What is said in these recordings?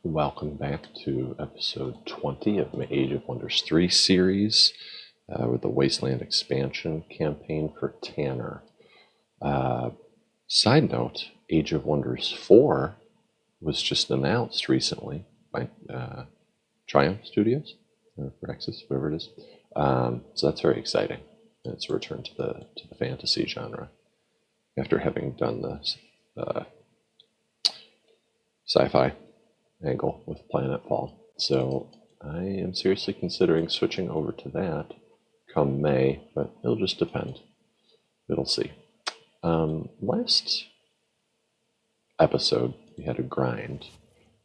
Welcome back to episode 20 of my Age of Wonders 3 series with the Wasteland expansion campaign for Tanner. Side note, Age of Wonders 4 was just announced recently by Triumph Studios, or Praxis, whatever it is. So that's very exciting. It's a return to the fantasy genre after having done the sci-fi angle with Planetfall. So I am seriously considering switching over to that come May, but it'll just depend. We'll see. Last episode, we had a grind.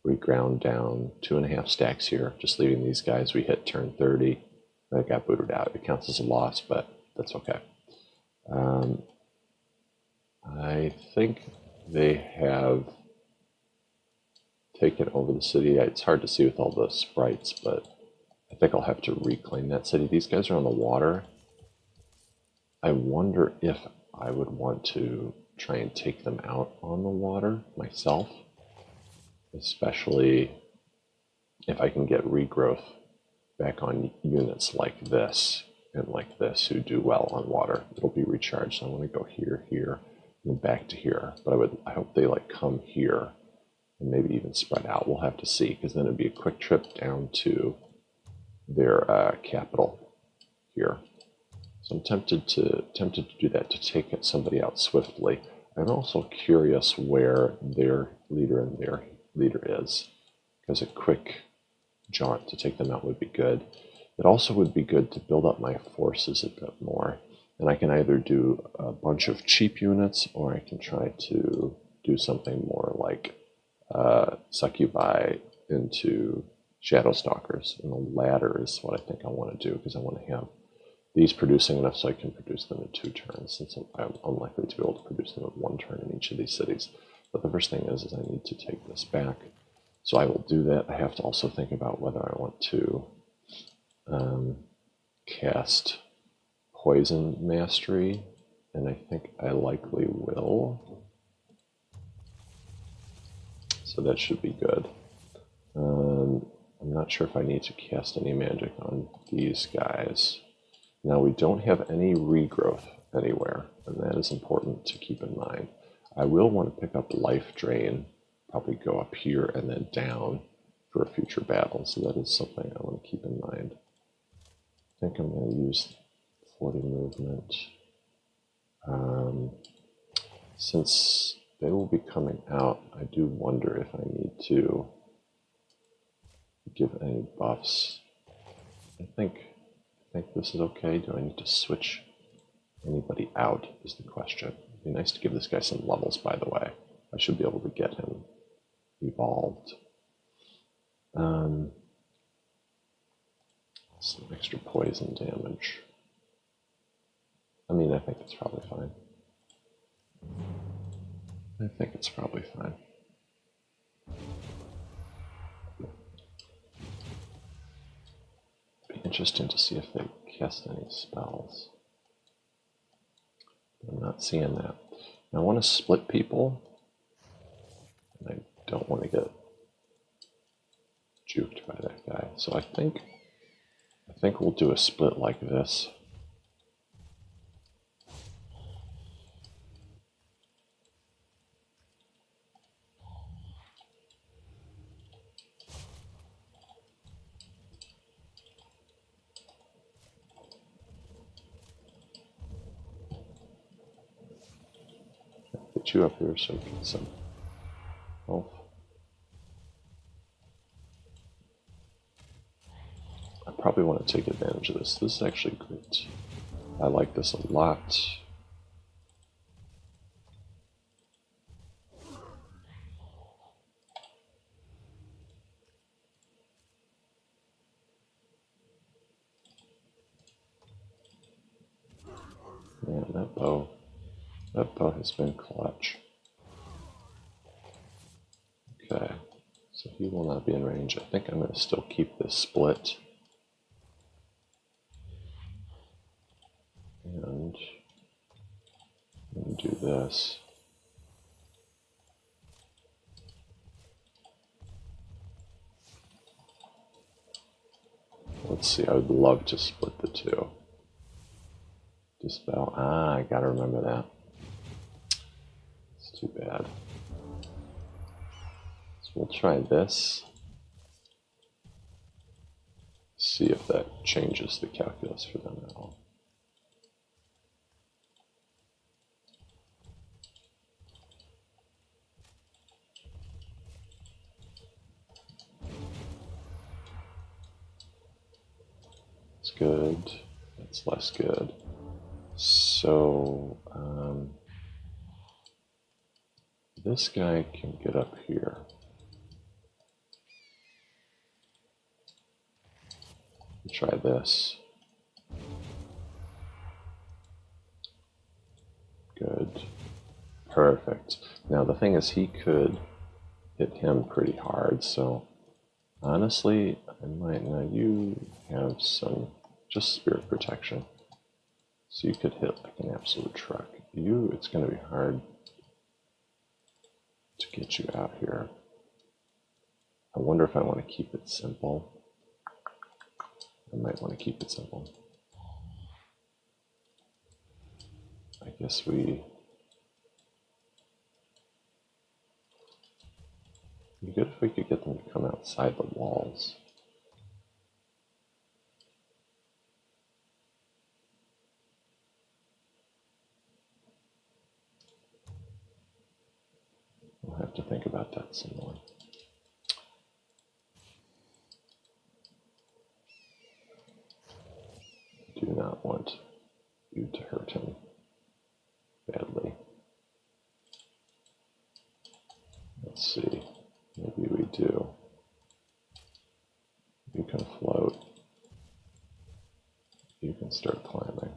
We ground down 2.5 stacks here, just leaving these guys. We hit turn 30. I got booted out. It counts as a loss, but that's okay. I think they have taken over the city. It's hard to see with all the sprites, but I think I'll have to reclaim that city. These guys are on the water. I wonder if I would want to try and take them out on the water myself, especially if I can get regrowth back on units like this and like this who do well on water. It'll be recharged. So I want to go here, here, and back to here. But I hope they come here and maybe even spread out. We'll have to see, because then it'd be a quick trip down to their capital here. So I'm tempted to do that, to take somebody out swiftly. I'm also curious where their leader and their leader is, because a quick jaunt to take them out would be good. It also would be good to build up my forces a bit more. And I can either do a bunch of cheap units, or I can try to do something more like succubi into shadow stalkers. And the latter is what I think I want to do, because I want to have these producing enough so I can produce them in 2 turns, since I'm unlikely to be able to produce them in 1 turn in each of these cities. But the first thing is I need to take this back. So I will do that. I have to also think about whether I want to cast Poison Mastery, and I think I likely will. So that should be good. I'm not sure if I need to cast any magic on these guys. Now, we don't have any regrowth anywhere, and that is important to keep in mind. I will want to pick up Life Drain, probably go up here and then down for a future battle, so that is something I want to keep in mind. I think I'm going to use 40 movement. Since they will be coming out, I do wonder if I need to give any buffs. I think this is okay. Do I need to switch anybody out is the question. It'd be nice to give this guy some levels, by the way. I should be able to get him evolved. Some extra poison damage. I mean, I think it's probably fine. Be interesting to see if they cast any spells. I'm not seeing that. Now, I want to split people, and I don't want to get juked by that guy. So I think we'll do a split like this. Get you up here so we get some health. I probably want to take advantage of this. This is actually great. I like this a lot. Man, that bow has been clutch. Okay, so he will not be in range. I think I'm going to still keep this split. And I'm going to do this. Let's see, I would love to split the two. Dispel. I gotta remember that. It's too bad. So we'll try this. See if that changes the calculus for them at all. It's good. That's less good. So this guy can get up here. We'll try this. Good. Perfect. Now the thing is, he could hit him pretty hard, so honestly, I might. Now you have some just spirit protection, so you could hit like an absolute truck. You, it's going to be hard to get you out here. I wonder if I want to keep it simple. I might want to keep it simple. I guess it'd be good if we could get them to come outside the walls. We'll have to think about that some more. I do not want you to hurt him badly. Let's see. Maybe we do. You can float. You can start climbing.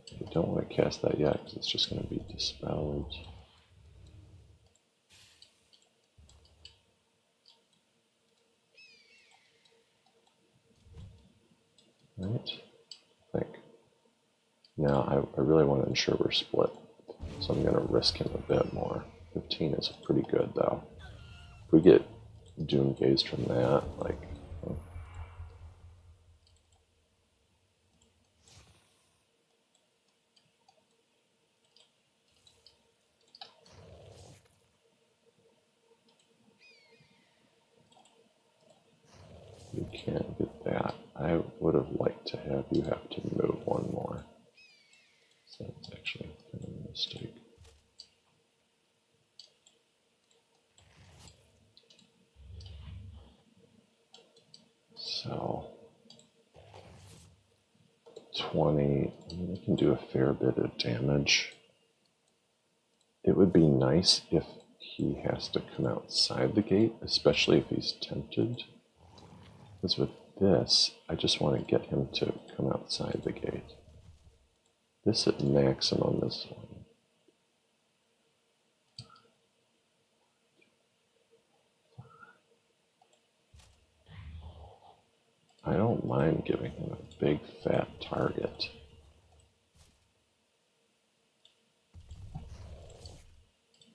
I don't want to cast that yet because it's just going to be dispelled. Right? I think. Now, I really want to ensure we're split, so I'm going to risk him a bit more. 15 is pretty good, though. If we get doom gazed from that, like, well, you can't get that. I would have liked to have you have to move one more. So that's actually kind of a mistake. So 20, I mean, it can do a fair bit of damage. It would be nice if he has to come outside the gate, especially if he's tempted. Because with this, I just want to get him to come outside the gate. This at maximum is one. I don't mind giving him a big fat target.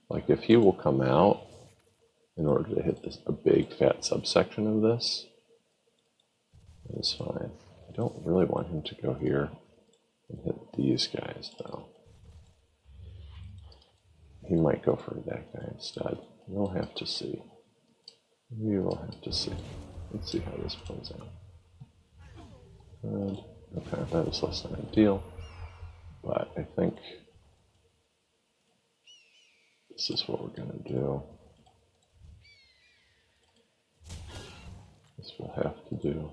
Like if he will come out in order to hit a big fat subsection of this, that's fine. I don't really want him to go here and hit these guys though. He might go for that guy instead. We'll have to see. We will have to see. Let's see how this plays out. Good. Okay, that is less than ideal, but I think this is what we're going to do. This we'll have to do.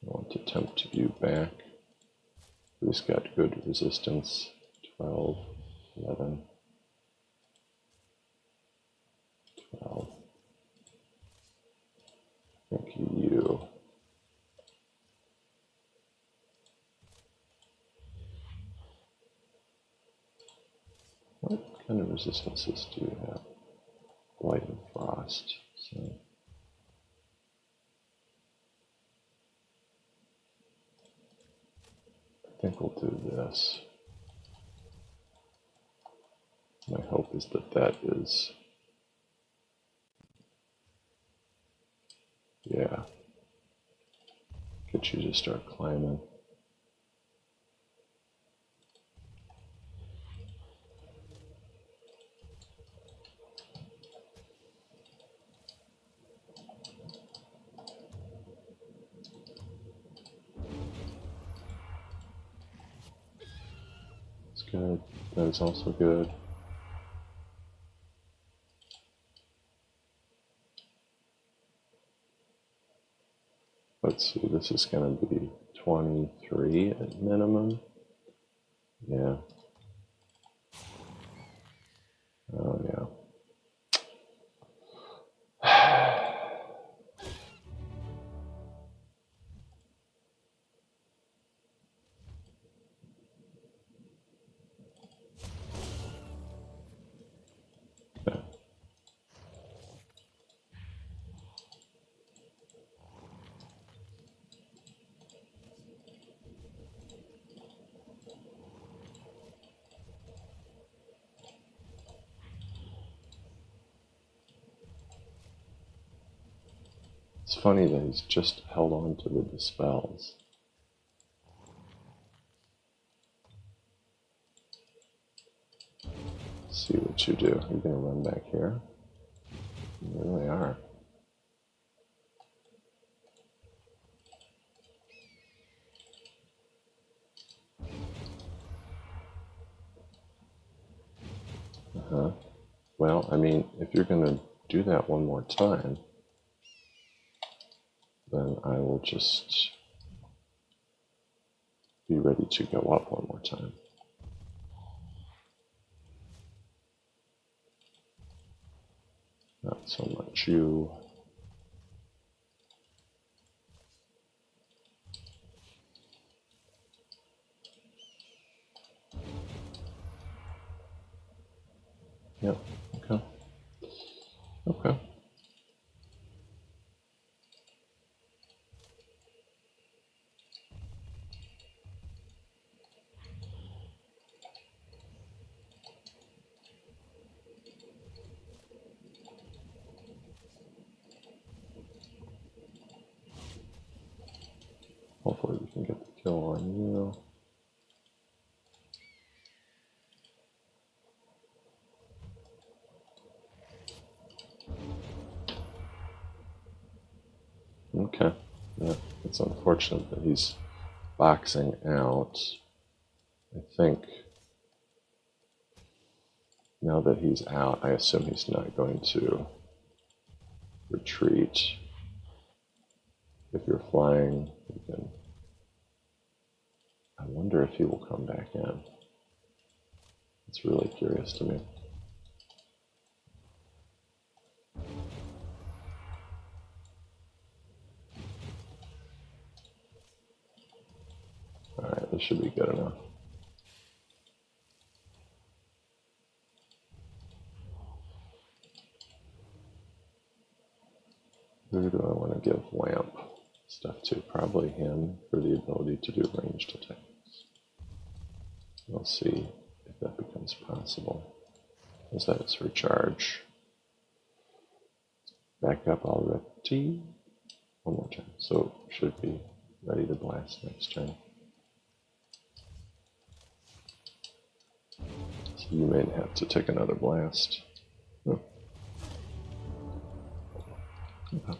I want to tempt you back. Who's got good resistance? 12, 11, 12. I think you. What kind of resistances do you have? Blight and frost. So I think we'll do this. My hope is that is, yeah, get you to start climbing. It's good. That is also good. Let's see, this is going to be 23 at minimum. Yeah. Oh, yeah. Okay. It's funny that he's just held on to the dispels. Let's see what you do. You're going to run back here. You really are. Uh-huh. Well, I mean, if you're going to do that one more time, then I will just be ready to go up one more time. Not so much you. Yep, okay. Okay. Hopefully we can get the kill on you. Okay. Yeah, it's unfortunate that he's boxing out. I think now that he's out, I assume he's not going to retreat. If you're flying, you can. I wonder if he will come back in. It's really curious to me. All right, this should be good enough. Who do I want to give lamp stuff to? Probably him for the ability to do ranged attacks. We'll see if that becomes possible. Is that its recharge? Back up already. One more time. So should be ready to blast next turn. So you may have to take another blast. Oh. Okay.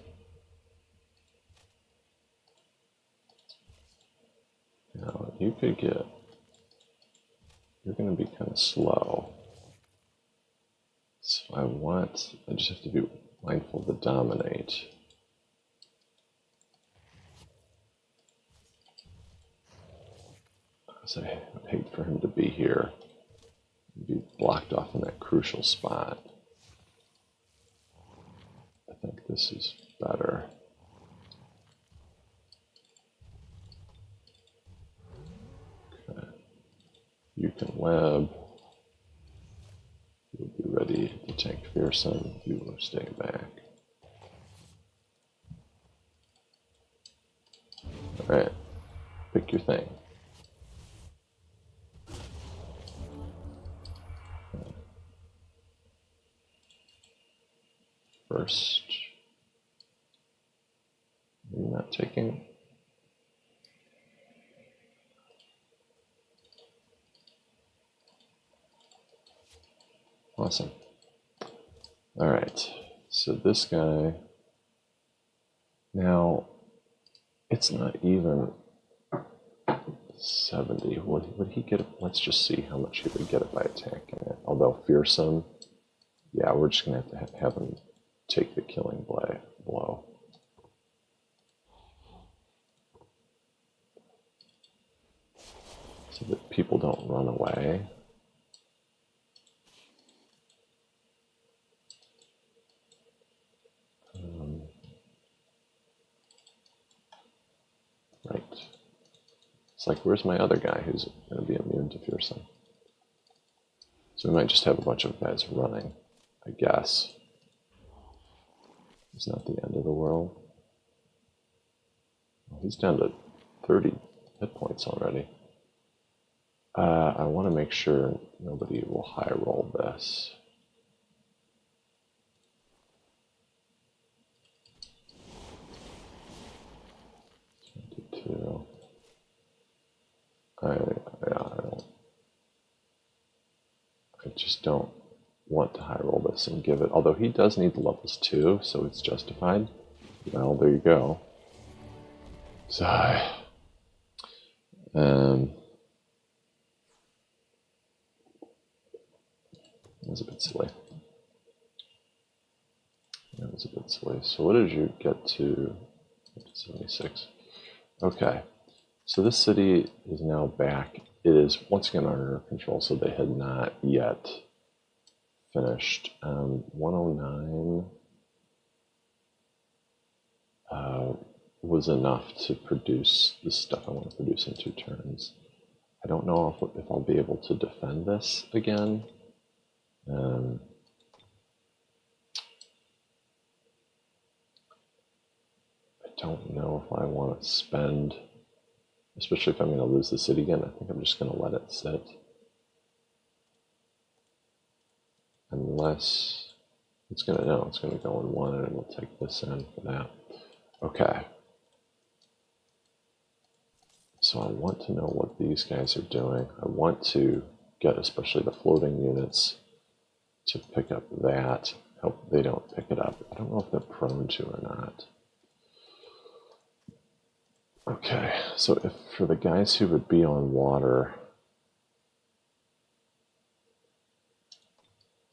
Now you could get. You're going to be kind of slow. So I just have to be mindful to dominate. Because I would hate for him to be here and be blocked off in that crucial spot. I think this is better. Okay. You can web. You'll be ready to tank Fearsome. You will stay back. Alright. Pick your thing. first. Are you not taking? Awesome. All right, so this guy, now it's not even 70. Would he get it? Let's just see how much he would get it by attacking it. Although fearsome, yeah, we're just gonna have to have him take the killing blow. So that people don't run away. Right. It's like, where's my other guy who's going to be immune to fearsome? So we might just have a bunch of guys running, I guess. It's not the end of the world. Well, he's down to 30 hit points already. I want to make sure nobody will high roll this. I just don't want to high roll this and give it, although he does need the levels too, so it's justified. Well, there you go. So, that was a bit silly. That was a bit silly. So what did you get to 76? Okay. So this city is now back. It is once again under control, so they had not yet finished. 109 was enough to produce the stuff I want to produce in 2 turns. I don't know if I'll be able to defend this again. I don't know if I want to spend, especially if I'm going to lose the city again. I think I'm just going to let it sit. Unless it's going to go in 1 and we'll take this in for that. Okay. So I want to know what these guys are doing. I want to get especially the floating units to pick up that. Hope they don't pick it up. I don't know if they're prone to or not. Okay, so if for the guys who would be on water,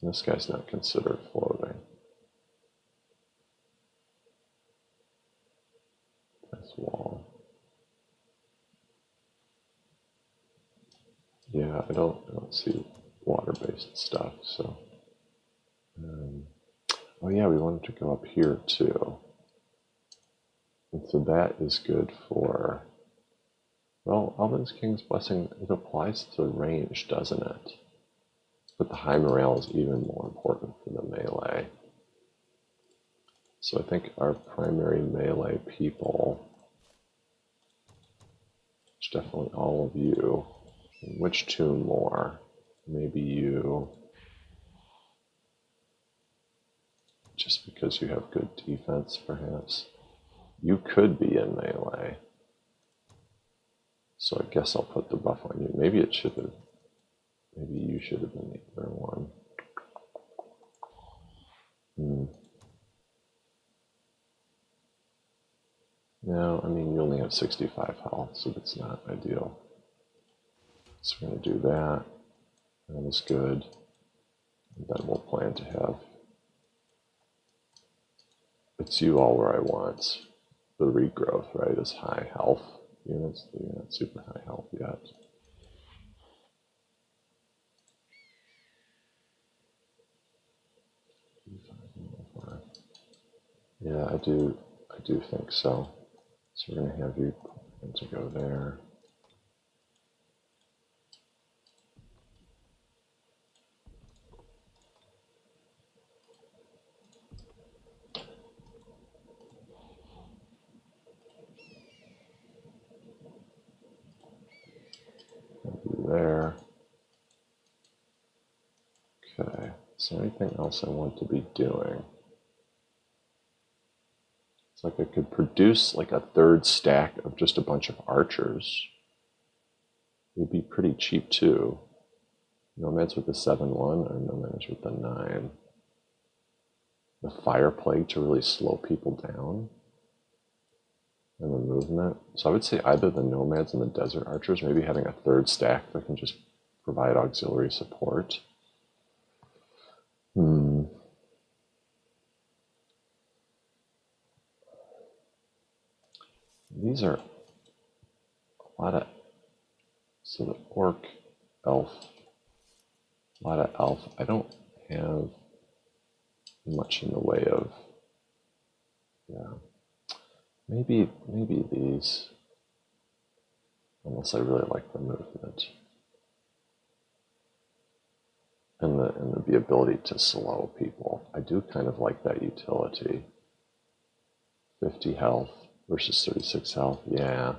this guy's not considered floating. This wall. Yeah, I don't see water-based stuff, so. Oh yeah, we wanted to go up here too. And so that is good for, well, Alvin's King's Blessing, it applies to range, doesn't it? But the high morale is even more important for the melee. So I think our primary melee people, which definitely all of you, which 2 more? Maybe you, just because you have good defense, perhaps. You could be in melee. So I guess I'll put the buff on you. Maybe it should have, maybe you should have been the other one. No, I mean, you only have 65 health, so that's not ideal. So we're going to do that. That is good. And then we'll plan to have, it's you all where I want. The regrowth, right, is high health units. You're not super high health yet. Yeah, I do think so. So we're going to have you to go there. There. Okay. Is there anything else I want to be doing? like I could produce like a third stack of just a bunch of archers. It'd be pretty cheap too. Nomads with the 7-1 or nomads with the 9. The fire plague to really slow people down. And the movement. So I would say either the nomads and the desert archers, maybe having a third stack that can just provide auxiliary support. These are a lot of, so the orc, elf, a lot of elf. I don't have much in the way of, yeah, maybe these, unless I really like the movement. And the ability to slow people. I do kind of like that utility. 50 health versus 36 health, yeah.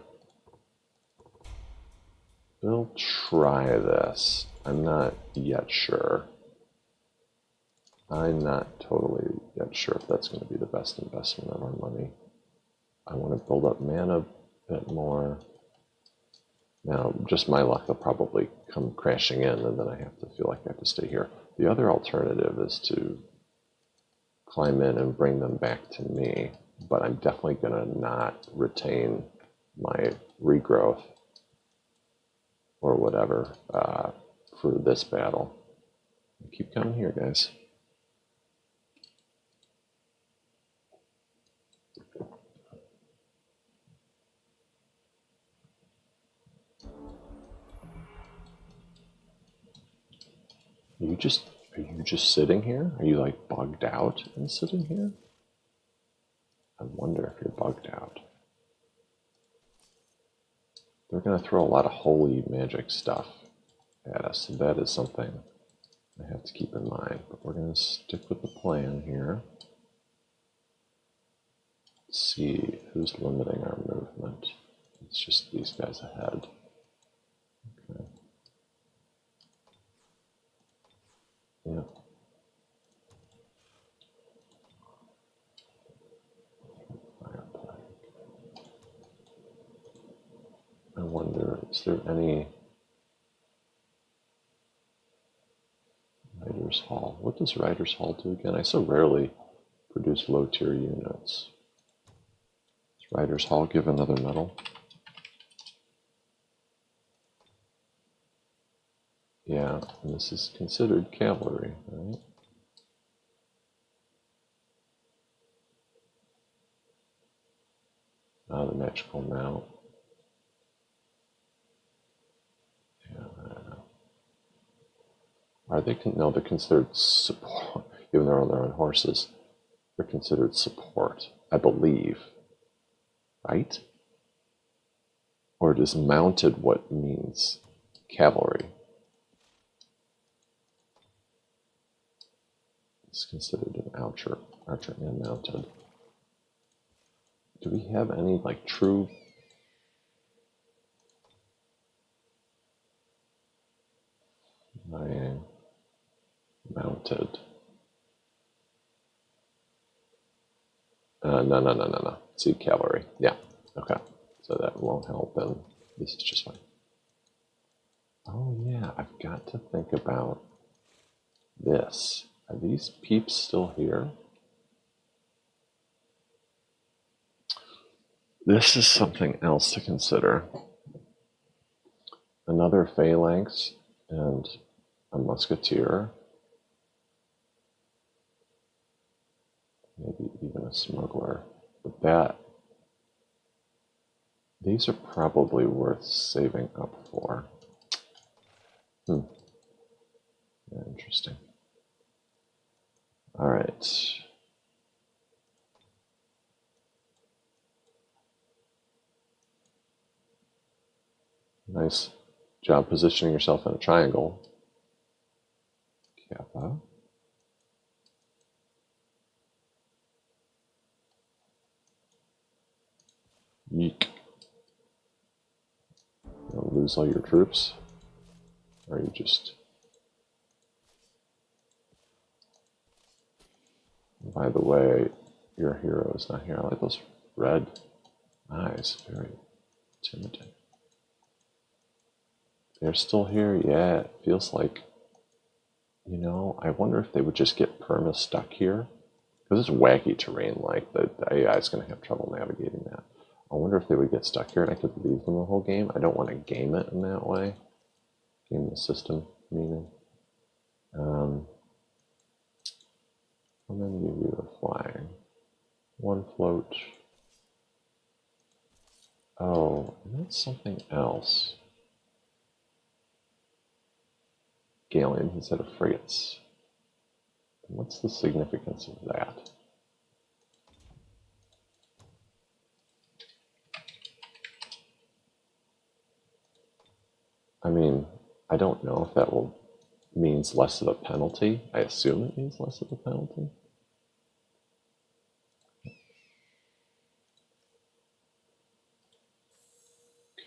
We'll try this. I'm not yet sure. I'm not totally yet sure if that's going to be the best investment of our money. I want to build up mana a bit more. Now, just my luck, they'll probably come crashing in, and then I have to feel like I have to stay here. The other alternative is to climb in and bring them back to me, but I'm definitely going to not retain my regrowth or whatever for this battle. Keep coming here, guys. Are you just sitting here? Are you like bugged out and sitting here? I wonder if you're bugged out. They're going to throw a lot of holy magic stuff at us. So that is something I have to keep in mind. But we're going to stick with the plan here. Let's see who's limiting our movement. It's just these guys ahead. Okay. Yeah. I wonder, is there any Rider's Hall? What does Rider's Hall do again? I so rarely produce low tier units. Does Rider's Hall give another medal? Yeah, and this is considered cavalry, right? The magical mount. Yeah, I don't know. Are they? No, they're considered support. Even though they're on their own horses, they're considered support, I believe. Right? Or is mounted what means cavalry? It's considered an archer and mounted. Do we have any like true mounted? No. See, cavalry. Yeah. Okay. So that won't help, and this is just fine. Oh yeah, I've got to think about this. Are these peeps still here? This is something else to consider. Another phalanx and a musketeer. Maybe even a smuggler. But these are probably worth saving up for. Yeah, interesting. All right. Nice job positioning yourself in a triangle. Kappa. Yeek. You'll lose all your troops? Or you just... By the way, your hero is not here. I like those red eyes, very intimidating. They're still here? Yeah, it feels like, you know, I wonder if they would just get perma stuck here. Because it's wacky terrain, like the AI is going to have trouble navigating that. I wonder if they would get stuck here and I could leave them the whole game. I don't want to game it in that way. Game the system, meaning. How many of you are flying? One float. Oh, and that's something else. Galleons instead of frigates. What's the significance of that? I mean, I don't know if that means less of a penalty. I assume it means less of a penalty.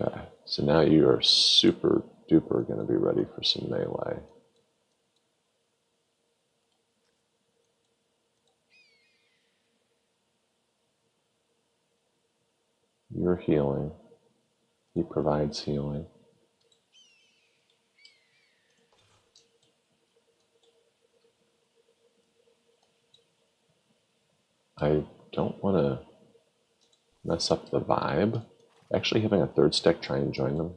Okay, so now you are super duper going to be ready for some melee. You're healing. He provides healing. I don't want to mess up the vibe. Actually, having a third stack try and join them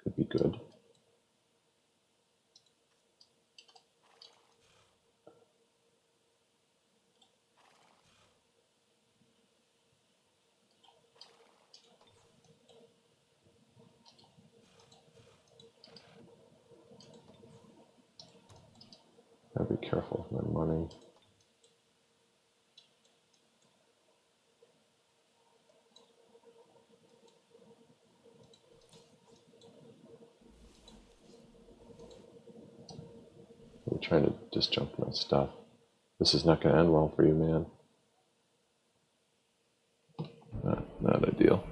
could be good. Gotta be careful with my money. I'm trying to disjunct my stuff. This is not going to end well for you, man. Not ideal.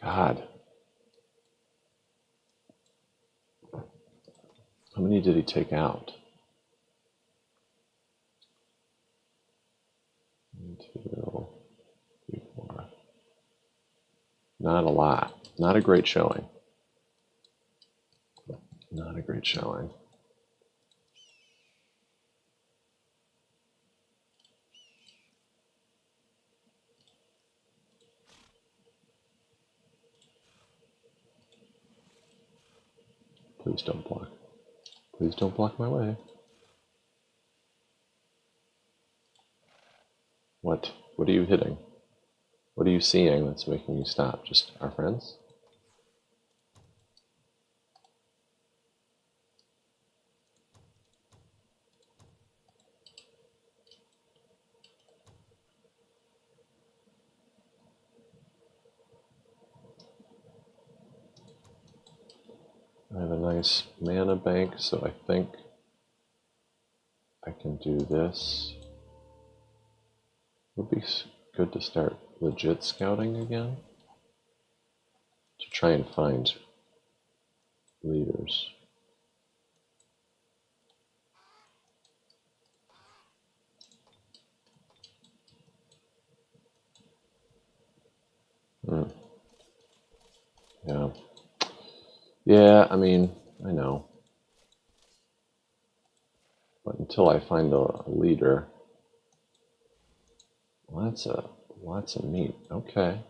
God. How many did he take out? 1, 2, 3, 4. Not a lot. Not a great showing. Not a great showing. Please don't block. Please don't block my way. What? What are you hitting? What are you seeing that's making you stop? Just our friends? I have a nice mana bank, so I think I can do this. It would be good to start legit scouting again to try and find leaders. Yeah. Yeah, I mean, I know. But until I find a leader, lots of meat. Okay.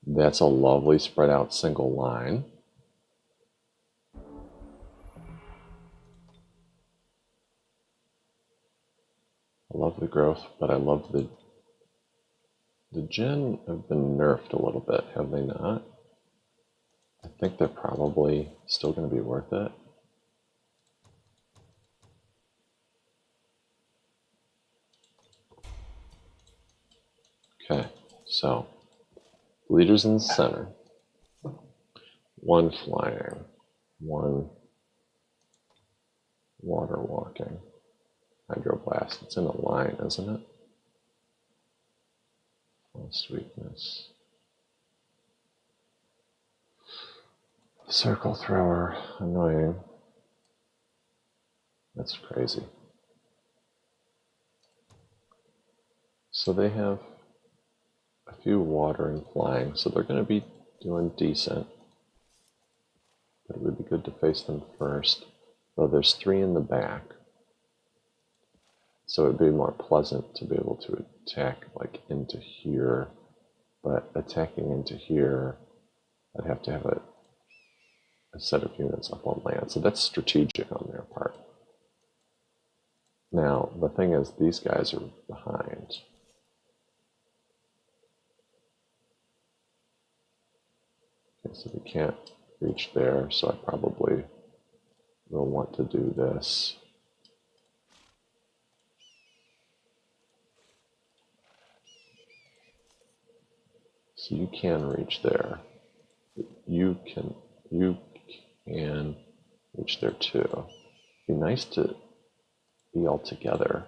That's a lovely spread out single line. I love the growth, but I love the gen have been nerfed a little bit, have they not? I think they're probably still going to be worth it. Okay, so leaders in the center. One flying, one water walking. Hydroblast. It's in a line, isn't it? Lost weakness. Circle thrower. Annoying. That's crazy. So they have a few water and flying, so they're going to be doing decent. But it would be good to face them first. Though there's 3 in the back. So it'd be more pleasant to be able to attack like into here. But attacking into here, I'd have to have a set of units up on land. So that's strategic on their part. Now, the thing is, these guys are behind. Okay, so they can't reach there, so I probably will want to do this. So you can reach there. You can reach there too. It'd be nice to be all together.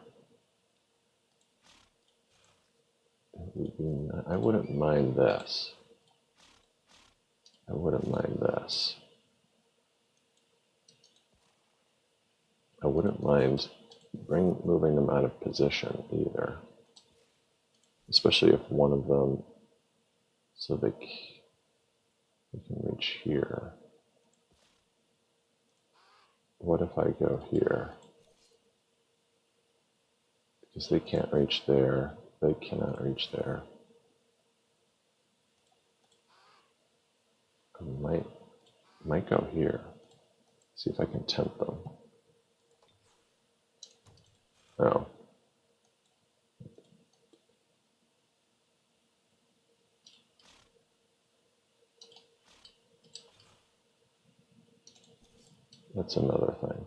I wouldn't mind this. I wouldn't mind this. I wouldn't mind moving them out of position either. Especially if one of them, so they can reach here. What if I go here? Because they can't reach there. They cannot reach there. I might go here. See if I can tempt them. Oh. That's another thing.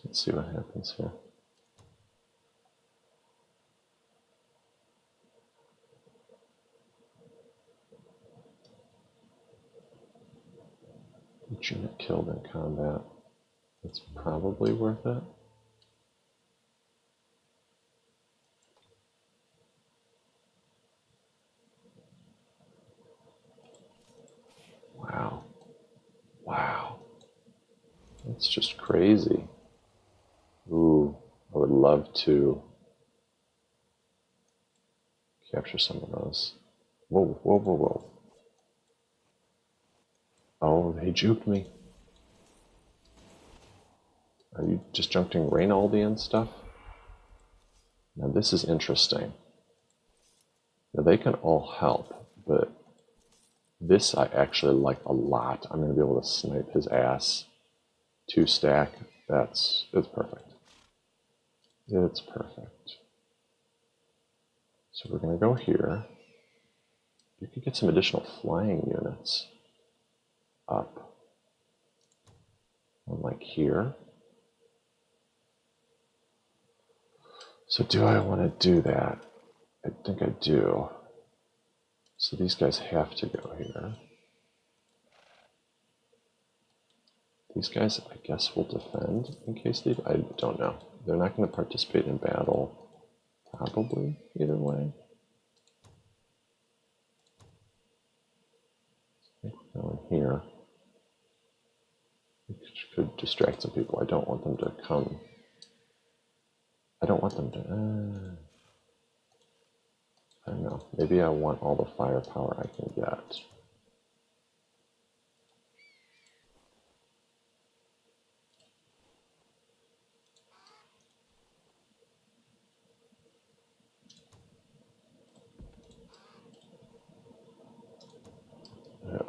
Let's see what happens here. Each unit killed in combat. It's probably worth it. Wow. Wow. That's just crazy. Ooh, I would love to capture some of those. Whoa, whoa, whoa, whoa. Oh, they juked me. Are you disjuncting Reynaldi and stuff? Now this is interesting. Now they can all help, but this I actually like a lot. I'm going to be able to snipe his ass. 2 stack. It's perfect. It's perfect. So we're going to go here. You could get some additional flying units up. And like here. So do I want to do that? I think I do. So these guys have to go here. These guys, I guess, will defend in case they... I don't know. They're not going to participate in battle. Probably, either way. Go in here. Which could distract some people. I don't want them to come. I don't want them to... I don't know. Maybe I want all the firepower I can get.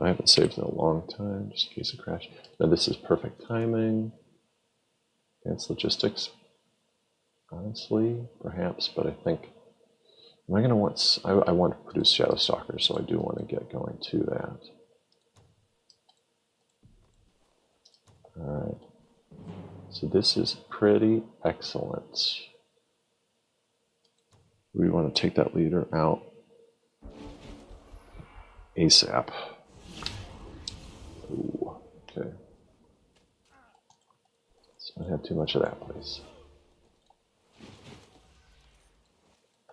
I haven't saved in a long time, just in case of crash. Now this is perfect timing. Advanced logistics. Honestly, perhaps, but I think... Am I going to want... I want to produce Shadow Stalkers, so I do want to get going to that. Alright. So this is pretty excellent. We want to take that leader out ASAP. Ooh, okay. Let's Don't have too much of that, please.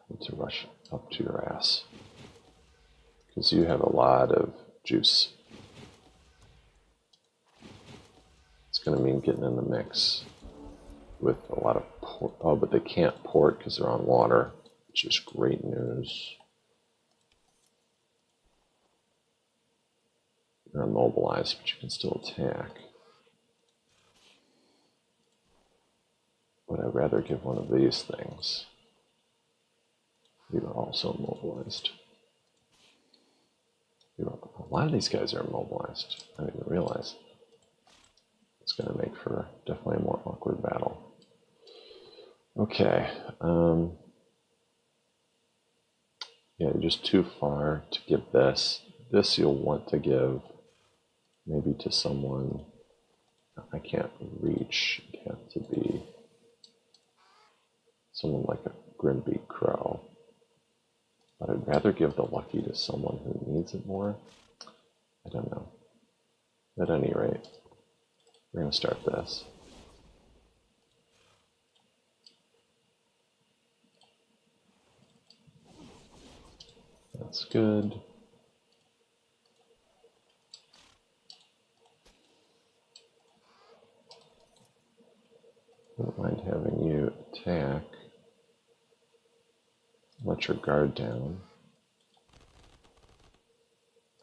Need to rush up to your ass. Because you have a lot of juice. It's going to mean getting in the mix with a lot of port. Oh, but they can't port because they're on water, which is great news. They're immobilized, but you can still attack. But I'd rather give one of these things. You are also immobilized. A lot of these guys are immobilized. I didn't even realize. It's going to make for definitely a more awkward battle. Okay. Yeah, you're just too far to give this. This you'll want to give maybe to someone I can't reach. It'd have to be someone like a Grimbeak Crow. But I'd rather give the lucky to someone who needs it more. I don't know. At any rate, we're going to start this. That's good. Don't mind having you attack. Let your guard down.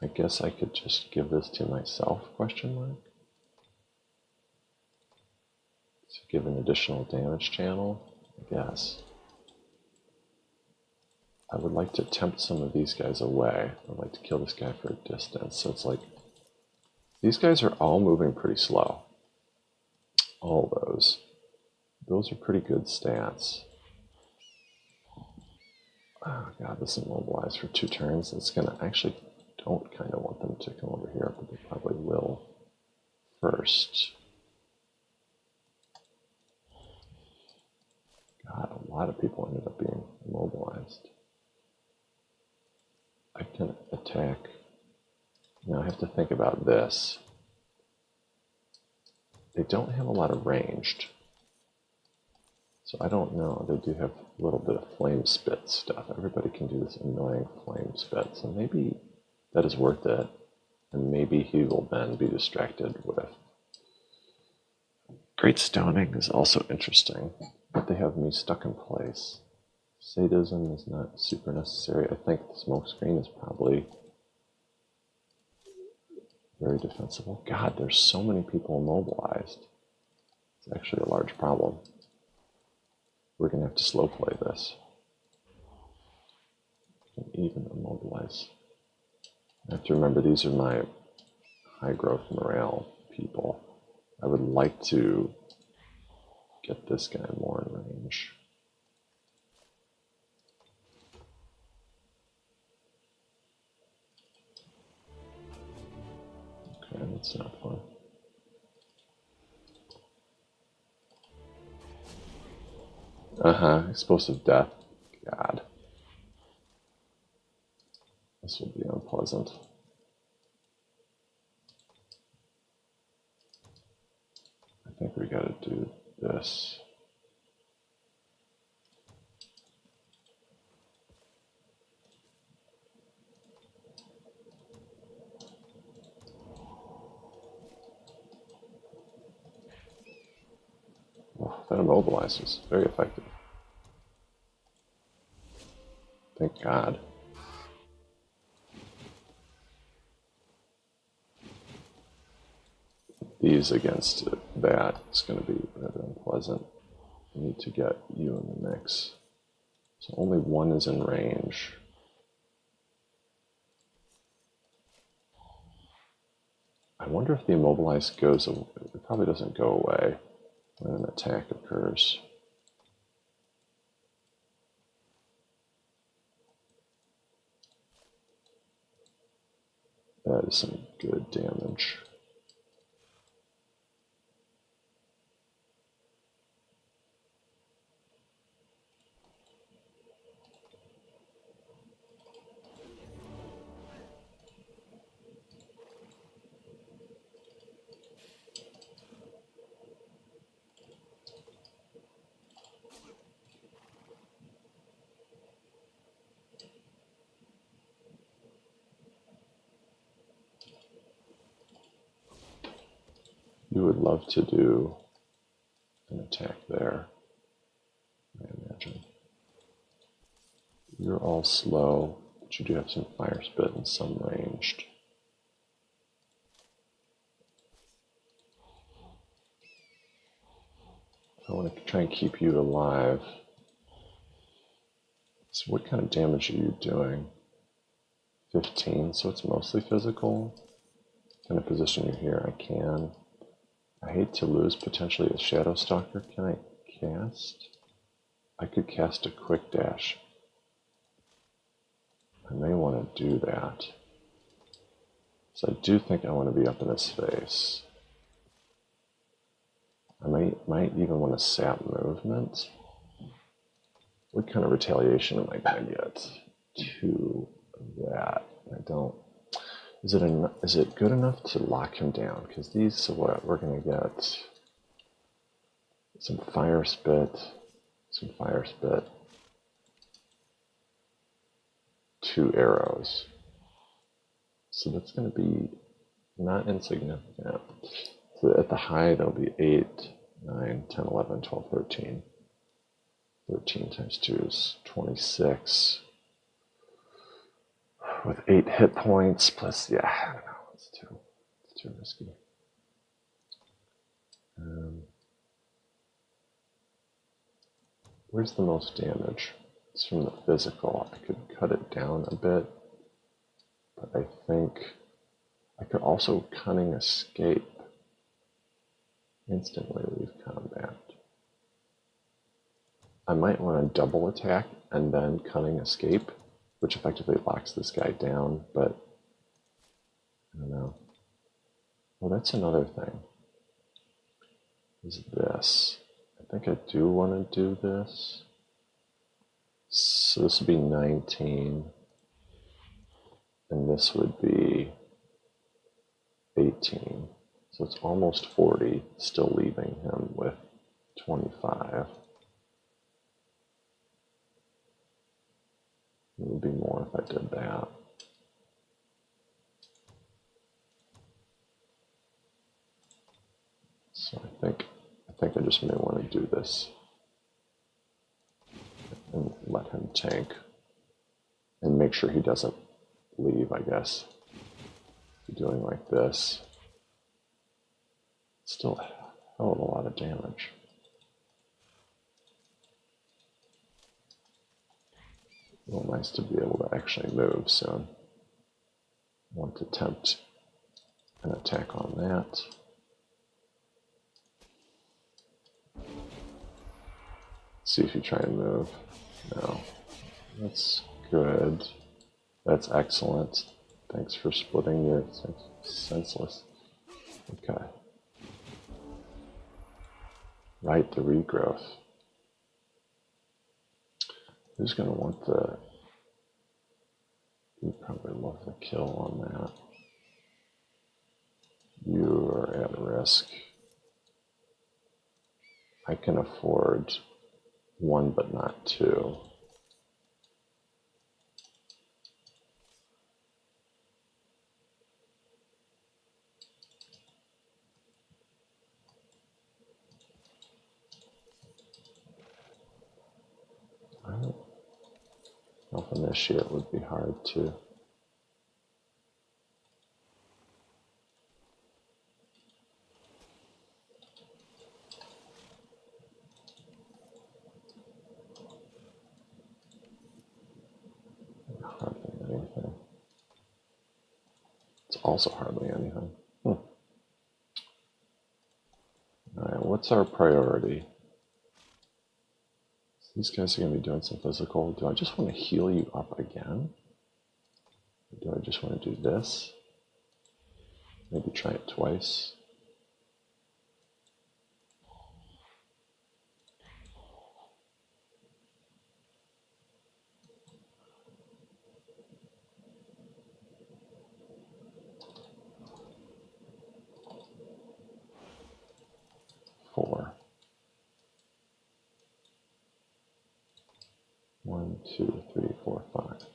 I guess I could just give this to myself, question mark? To give an additional damage channel, I guess. I would like to tempt some of these guys away. I'd like to kill this guy for a distance. So it's like, these guys are all moving pretty slow. All those. Those are pretty good stats. Oh god, this is immobilized for 2 turns. It's gonna actually, don't kind of want them to come over here, but they probably will first. God, a lot of people ended up being immobilized. I can attack. Now I have to think about this. They don't have a lot of ranged. So I don't know. They do have a little bit of flame spit stuff. Everybody can do this annoying flame spit. So maybe that is worth it. And maybe he will then be distracted with. Great Stoning is also interesting. But they have me stuck in place. Sadism is not super necessary. I think the smoke screen is probably very defensible. God, there's so many people immobilized. It's actually a large problem. We're going to have to slow play this. And even immobilize. I have to remember these are my high growth morale people. I would like to get this guy more in range. Okay, that's not fun. Explosive death. God. This will be unpleasant. I think we gotta do this. Oh, that immobilizes. Very effective. Thank God. These against that is going to be rather unpleasant. I need to get you in the mix. So only one is in range. I wonder if the immobilized goes away. It probably doesn't go away when an attack occurs. That is some good damage. you would love to do an attack there, I imagine. You're all slow, but you do have some fire spit and some ranged. I want to try and keep you alive. So what kind of damage are you doing? 15, so it's mostly physical. Kind of position you here, I can. I hate to lose potentially a Shadow Stalker. Can I cast? I could cast a quick dash. I may want to do that. So I do think I want to be up in his face. I might even want to sap movement. What kind of retaliation am I going to get to that? I don't. Is it good enough to lock him down? Because these are what we're going to get. Some fire spit, 2 arrows. So that's going to be not insignificant. So at the high, that'll be 8, 9, 10, 11, 12, 13. 13 times 2 is 26. With 8 hit points plus, yeah, I don't know, it's too risky. Where's the most damage? It's from the physical. I could cut it down a bit, but I think I could also cunning escape. Instantly leave combat. I might want to double attack and then cunning escape, which effectively locks this guy down, but I don't know. Well, that's another thing. Is this. I think I do want to do this. So this would be 19, and this would be 18. So it's almost 40, still leaving him with 25. It would be more if I did that. So I think I just may want to do this and let him tank and make sure he doesn't leave, I guess. Doing like this. Still a hell of a lot of damage. Well, nice to be able to actually move soon. I want to attempt an attack on that. See if you try and move. No. That's good. That's excellent. Thanks for splitting your senseless. Okay. Right, the regrowth. Who's going to want the... You probably love the kill on that. You are at risk. I can afford 1 but not 2. I don't know if initiate would be hard too. Hardly anything. It's also hardly anything. All right, what's our priority? These guys are going to be doing some physical. Do I just want to heal you up again? Or do I just want to do this? Maybe try it twice. Four. 1, 2, 3, 4, 5.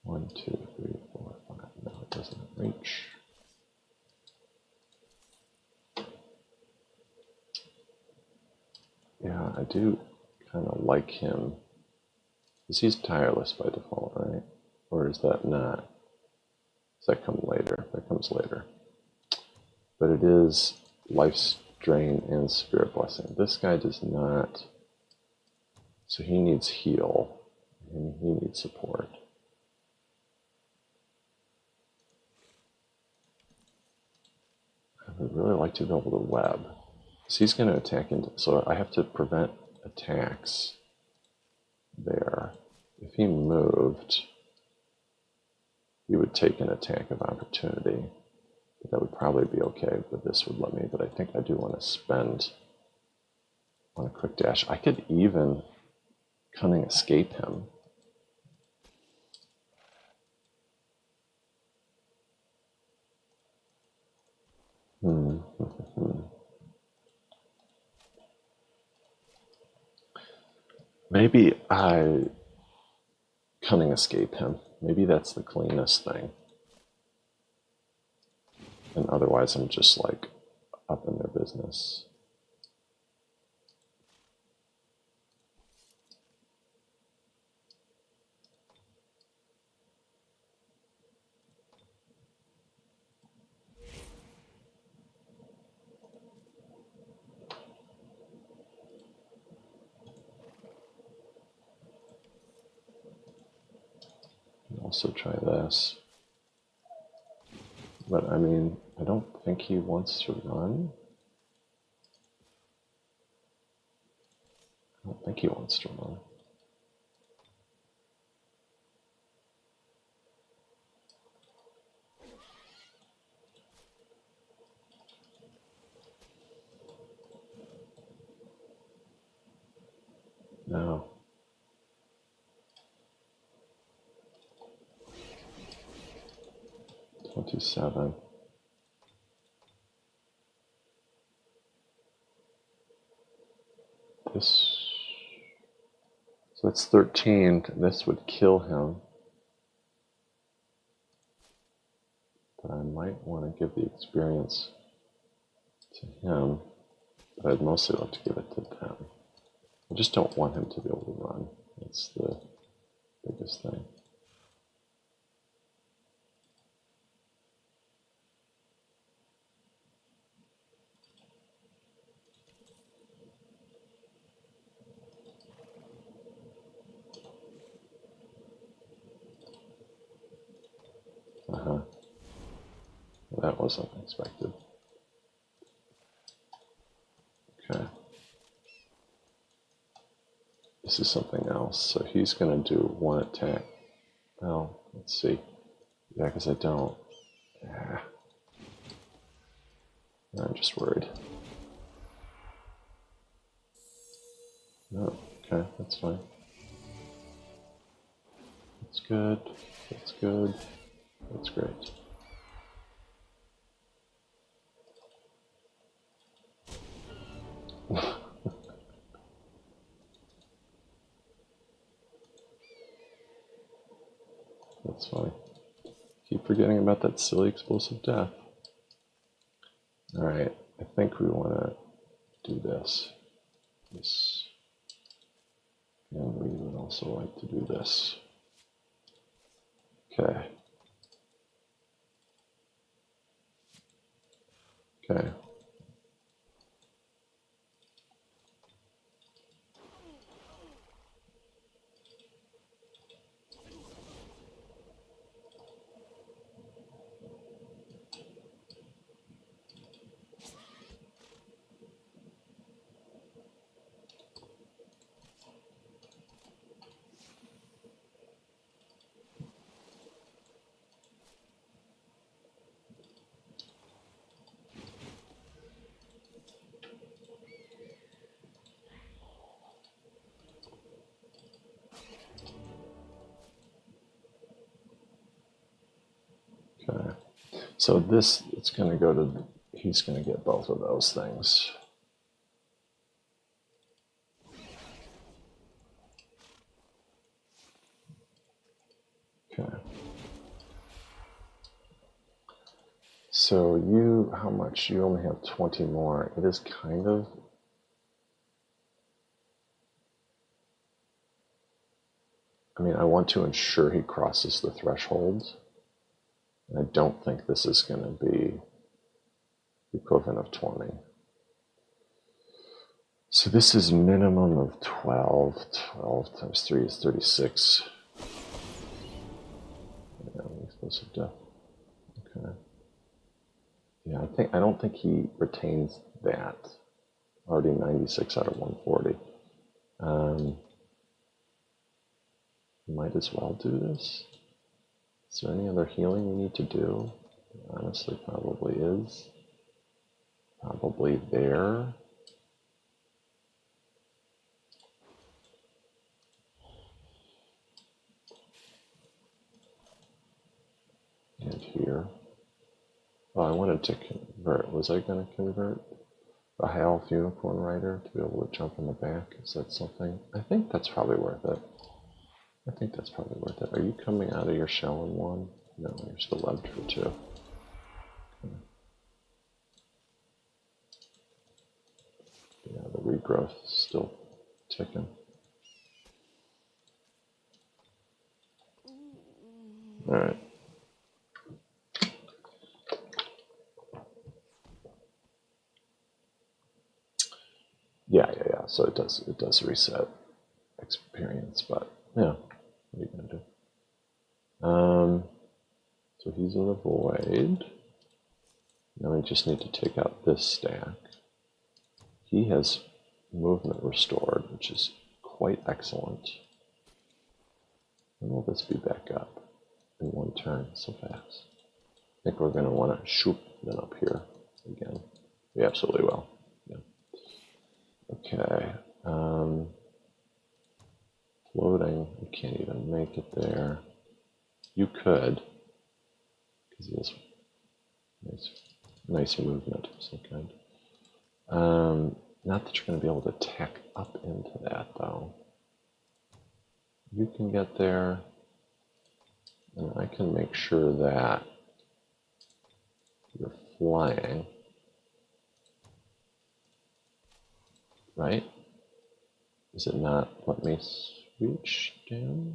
1, 2, 3, 4, 5. No, it doesn't reach. do kind of like him. Because he's tireless by default, right? Or is that not? Does that come later? That comes later. But it is Life's Drain and Spirit Blessing. This guy does not. So he needs heal, and he needs support. I would really like to be able to web. So he's going to attack into. So I have to prevent attacks there. If he moved, he would take an attack of opportunity. But that would probably be okay, but this would let me. But I think I do want to spend on a quick dash. I could even Cunning Escape him. Maybe I Cunning Escape him. Maybe that's the cleanest thing. And otherwise I'm just like up in their business. Also try this. But I mean, I don't think he wants to run. I don't think he wants to run. No. $27. This. So that's 13. This would kill him. But I might want to give the experience to him. But I'd mostly like to give it to them. I just don't want him to be able to run. That's the biggest thing. That wasn't expected. Okay. This is something else. So he's going to do one attack. Well, let's see. Yeah, because I don't. Yeah. I'm just worried. No, okay, that's fine. That's good. That's good. That's great. That's fine. Keep forgetting about that silly explosive death. Alright, I think we want to do this. This. And we would also like to do this. Okay. Okay. Okay. So this, it's going to go to, he's going to get both of those things. Okay. So you, how much? You only have 20 more. It is kind of I mean, I want to ensure he crosses the thresholds. And I don't think this is going to be the equivalent of 20. So this is minimum of 12. 12 times 3 is 36. Yeah, explosive death. Okay. Yeah, I don't think he retains that. Already 96 out of 140. Might as well do this. Is there any other healing we need to do? Honestly, probably is. Probably there. And here. Oh, I wanted to convert. Was I going to convert a high elf unicorn rider to be able to jump in the back? Is that something? I think that's probably worth it. I think that's probably worth it. Are you coming out of your shell in 1? No, you're still left for 2. Okay. Yeah, the regrowth is still ticking. All right. Yeah. So it does reset experience, but yeah, what are you gonna do? So he's in the void. Now we just need to take out this stack. He has movement restored, which is quite excellent. When will this be back up in 1 turn so fast? I think we're gonna want to shoot them up here again. We absolutely will. Yeah. Okay. Floating, you can't even make it there. You could, because he has nice movement of some kind. Not that you're going to be able to tack up into that, though. You can get there, and I can make sure that you're flying, right? Does it not let me switch down?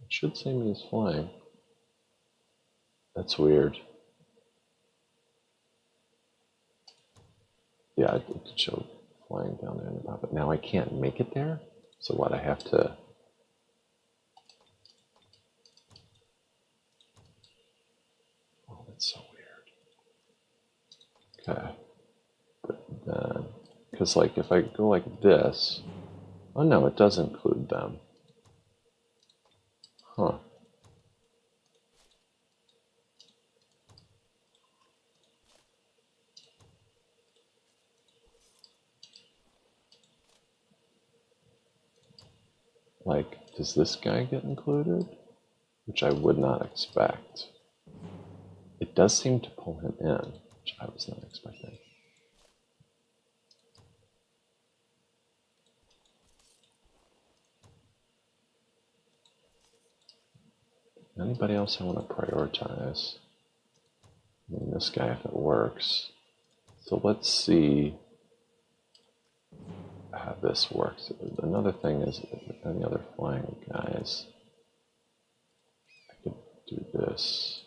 It should say me is flying. That's weird. Yeah, it could show flying down there in the bottom, but now I can't make it there. So what, I have to... Oh, that's so weird. Okay. But then, because like if I go like this, oh no, it does include them. Huh. Like, does this guy get included? Which I would not expect. It does seem to pull him in, which I was not expecting. Anybody else I want to prioritize? I mean, this guy, if it works. So let's see how this works. Another thing is, any other flying guys, I could do this.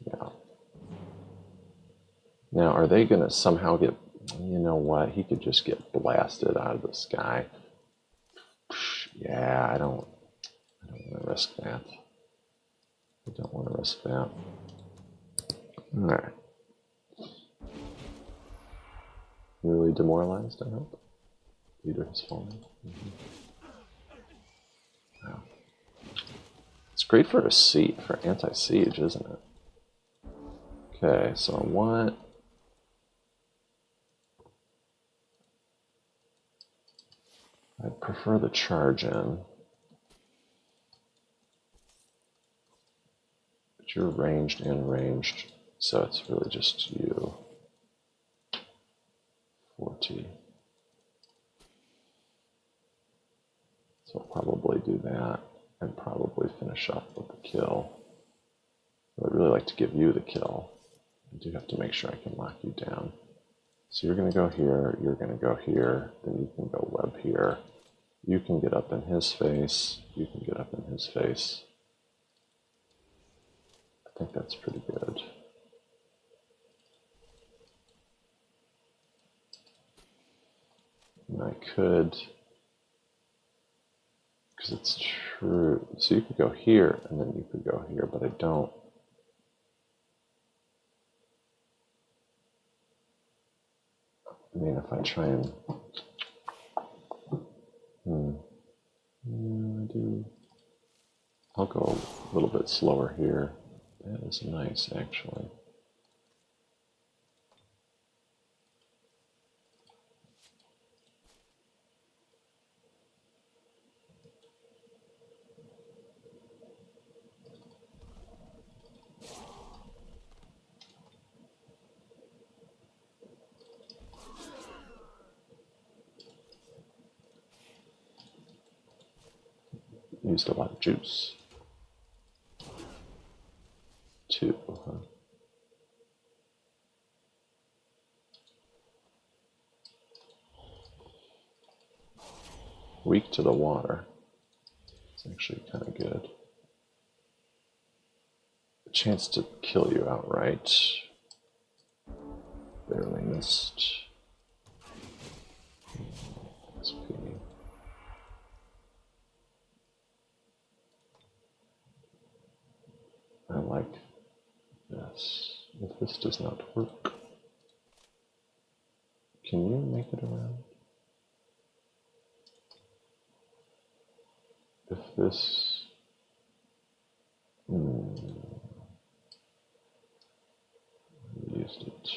Yeah. Now, are they going to somehow get, you know what, he could just get blasted out of the sky. Yeah, I don't want to risk that. I don't want to risk that. All right. Really demoralized, I hope. Leader has fallen. Wow. It's great for for anti-siege, isn't it? Okay, so I want... I'd prefer the charge in. But you're ranged and ranged, so it's really just you. 40. So I'll probably do that and probably finish up with the kill. I'd really like to give you the kill. I do have to make sure I can lock you down. So you're going to go here, you're going to go here, then you can go web here. You can get up in his face. You can get up in his face. I think that's pretty good. And I could, because it's true. So you could go here and then you could go here, but I don't. I mean, if I try and, I do. I'll go a little bit slower here. That is nice, actually. Used a lot of juice. 2, huh? Weak to the water. It's actually kind of good. A chance to kill you outright. Barely missed. XP. I like this. If this does not work, can you make it around? If this... used it.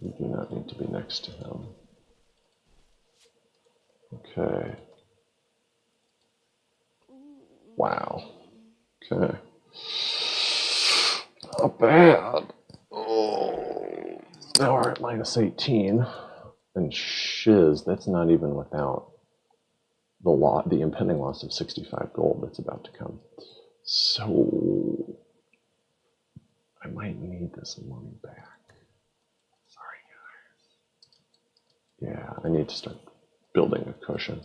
You do not need to be next to him. Okay. Wow. Okay. Not bad. Oh. Now we're at -18. And shiz, that's not even without the impending loss of 65 gold that's about to come. So I might need this money back. Sorry, guys. Yeah, I need to start building a cushion.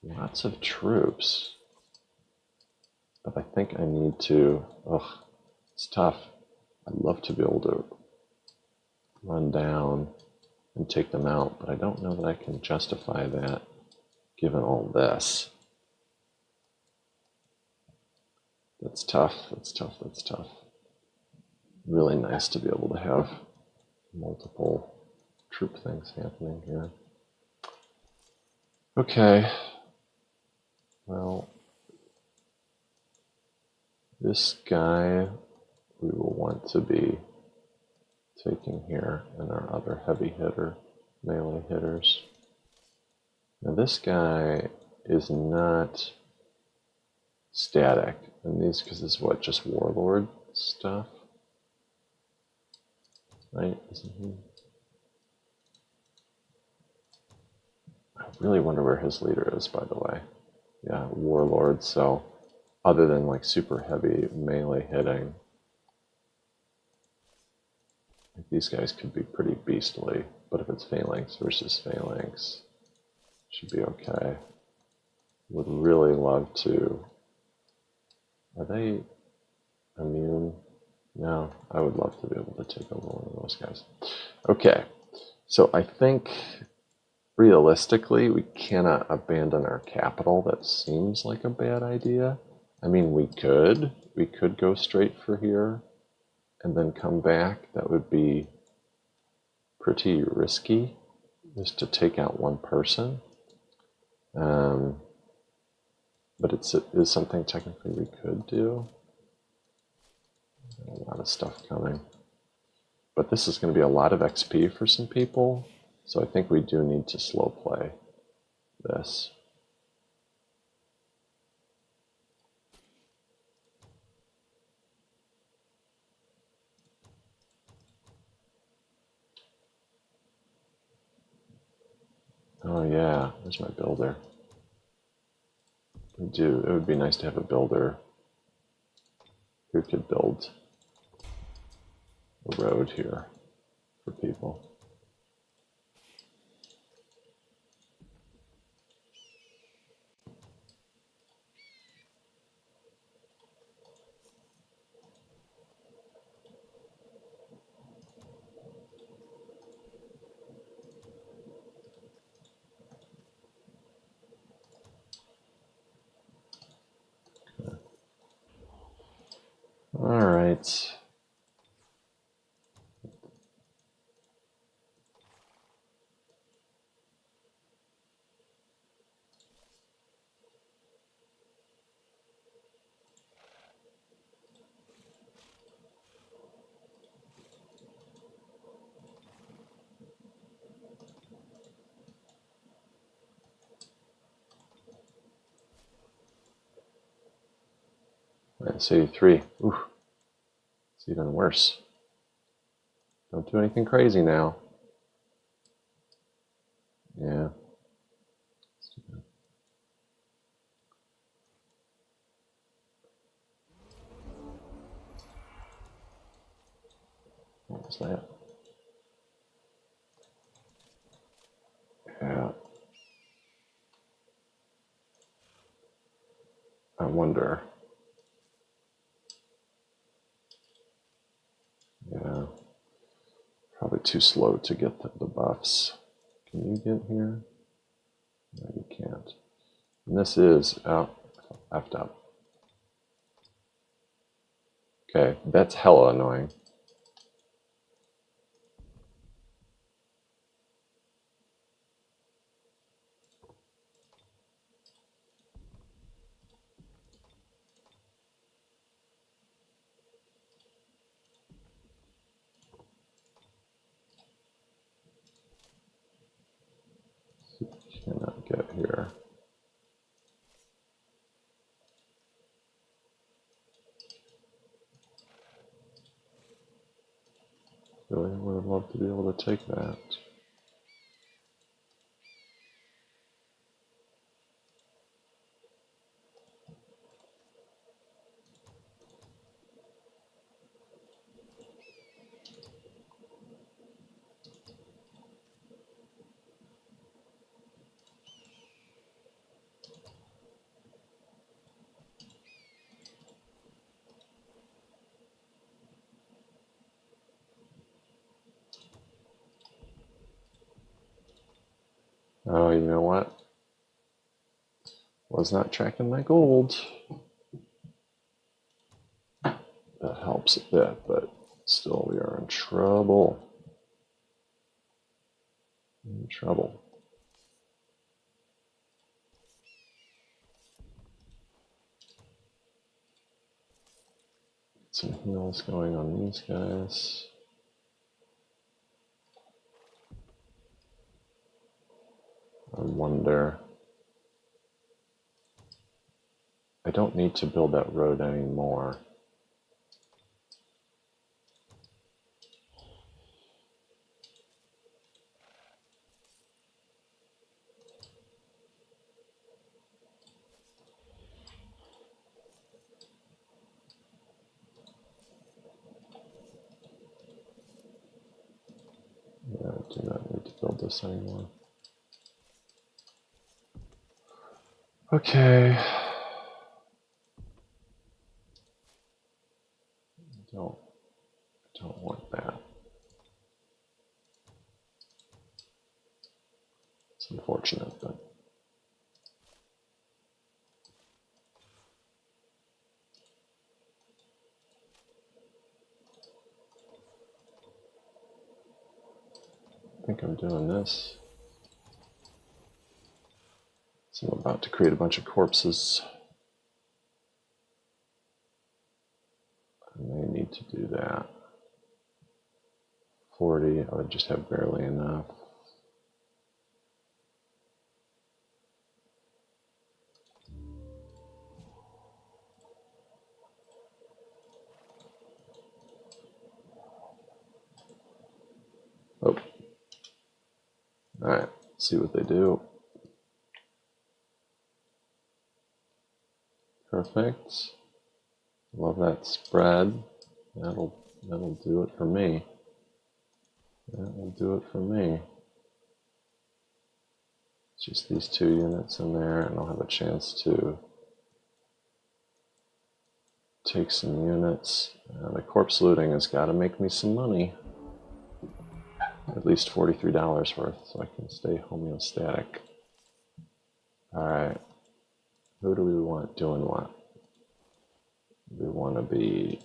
Lots of troops. But I think I need to, it's tough. I'd love to be able to run down and take them out, but I don't know that I can justify that given all this. That's tough, that's tough, that's tough. Really nice to be able to have multiple troop things happening here. Okay. Well, this guy we will want to be taking here, and our other heavy hitter, melee hitters. Now this guy is not static, and these, because this is what, just warlord stuff, right? Isn't he? I really wonder where his leader is, by the way. Yeah, warlord, so other than like super heavy melee hitting, these guys could be pretty beastly, but if it's phalanx versus phalanx, should be okay. Would really love to. Are they immune? No, I would love to be able to take over one of those guys. Okay, so I think realistically we cannot abandon our capital. That seems like a bad idea. I mean, we could go straight for here and then come back. That would be pretty risky, just to take out one person. But it is something technically we could do. A lot of stuff coming. But this is going to be a lot of XP for some people, so I think we do need to slow play this. Oh yeah, there's my builder. It would be nice to have a builder who could build a road here for people. units. That's 83. Ooh, it's even worse. Don't do anything crazy now. Yeah. What was that? Yeah. I wonder. Yeah. Probably too slow to get the buffs. Can you get here? No, you can't. And this is effed up. Okay, that's hella annoying. Cannot get here. Really would have loved to be able to take that. Oh, you know what? Was not tracking my gold. That helps a bit, but still we are in trouble. In trouble. Some heals going on these guys. I wonder. I don't need to build that road anymore. Yeah, I do not need to build this anymore. Okay. Don't want that. It's unfortunate, but I think I'm doing this. So I'm about to create a bunch of corpses. I may need to do that. 40, I would just have barely enough. Oh. Alright, see what they do. Perfect. Love that spread. That'll do it for me. That will do it for me. It's just these 2 units in there, and I'll have a chance to take some units. The corpse looting has got to make me some money. At least $43 worth, so I can stay homeostatic. Alright. Who do we want doing what? We want to be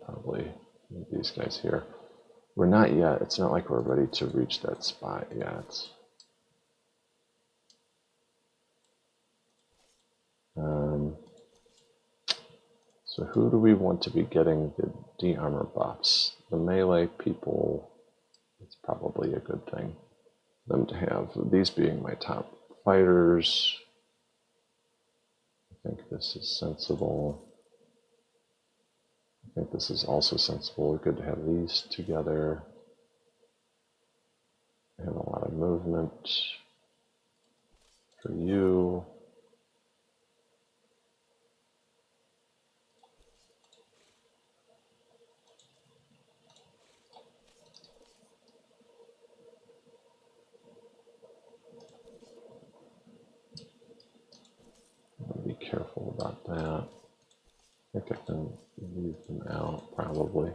probably move these guys here. We're not yet. It's not like we're ready to reach that spot yet. So who do we want to be getting the de-armor buffs? The melee people, it's probably a good thing them to have. These being my top fighters, I think this is sensible. I think this is also sensible. Good to have these together. I have a lot of movement for you. Be careful about that. I think I can leave them out probably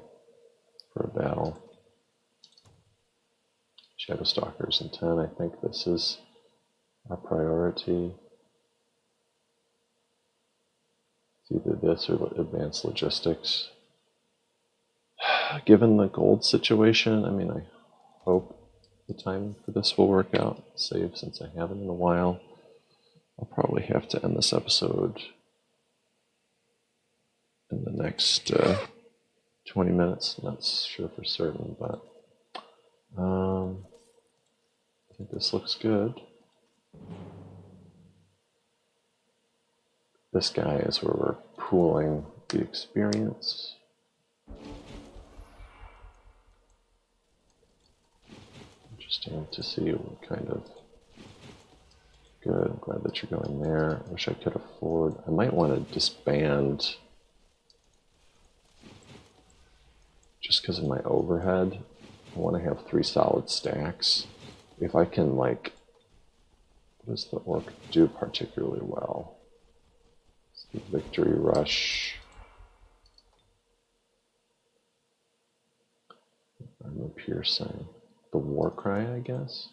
for a battle. Shadow Stalkers in 10. I think this is our priority. It's either this or advanced logistics. Given the gold situation, I mean, I hope the timing for this will work out. Save since I haven't in a while. I'll probably have to end this episode in the next 20 minutes. Not sure for certain, but I think this looks good. This guy is where we're pooling the experience. Interesting to see what kind of good. I'm glad that you're going there. I wish I could afford. I might want to disband just because of my overhead. I want to have 3 solid stacks. If I can, like, what does the orc do particularly well? It's the victory rush. Armor piercing. The war cry, I guess.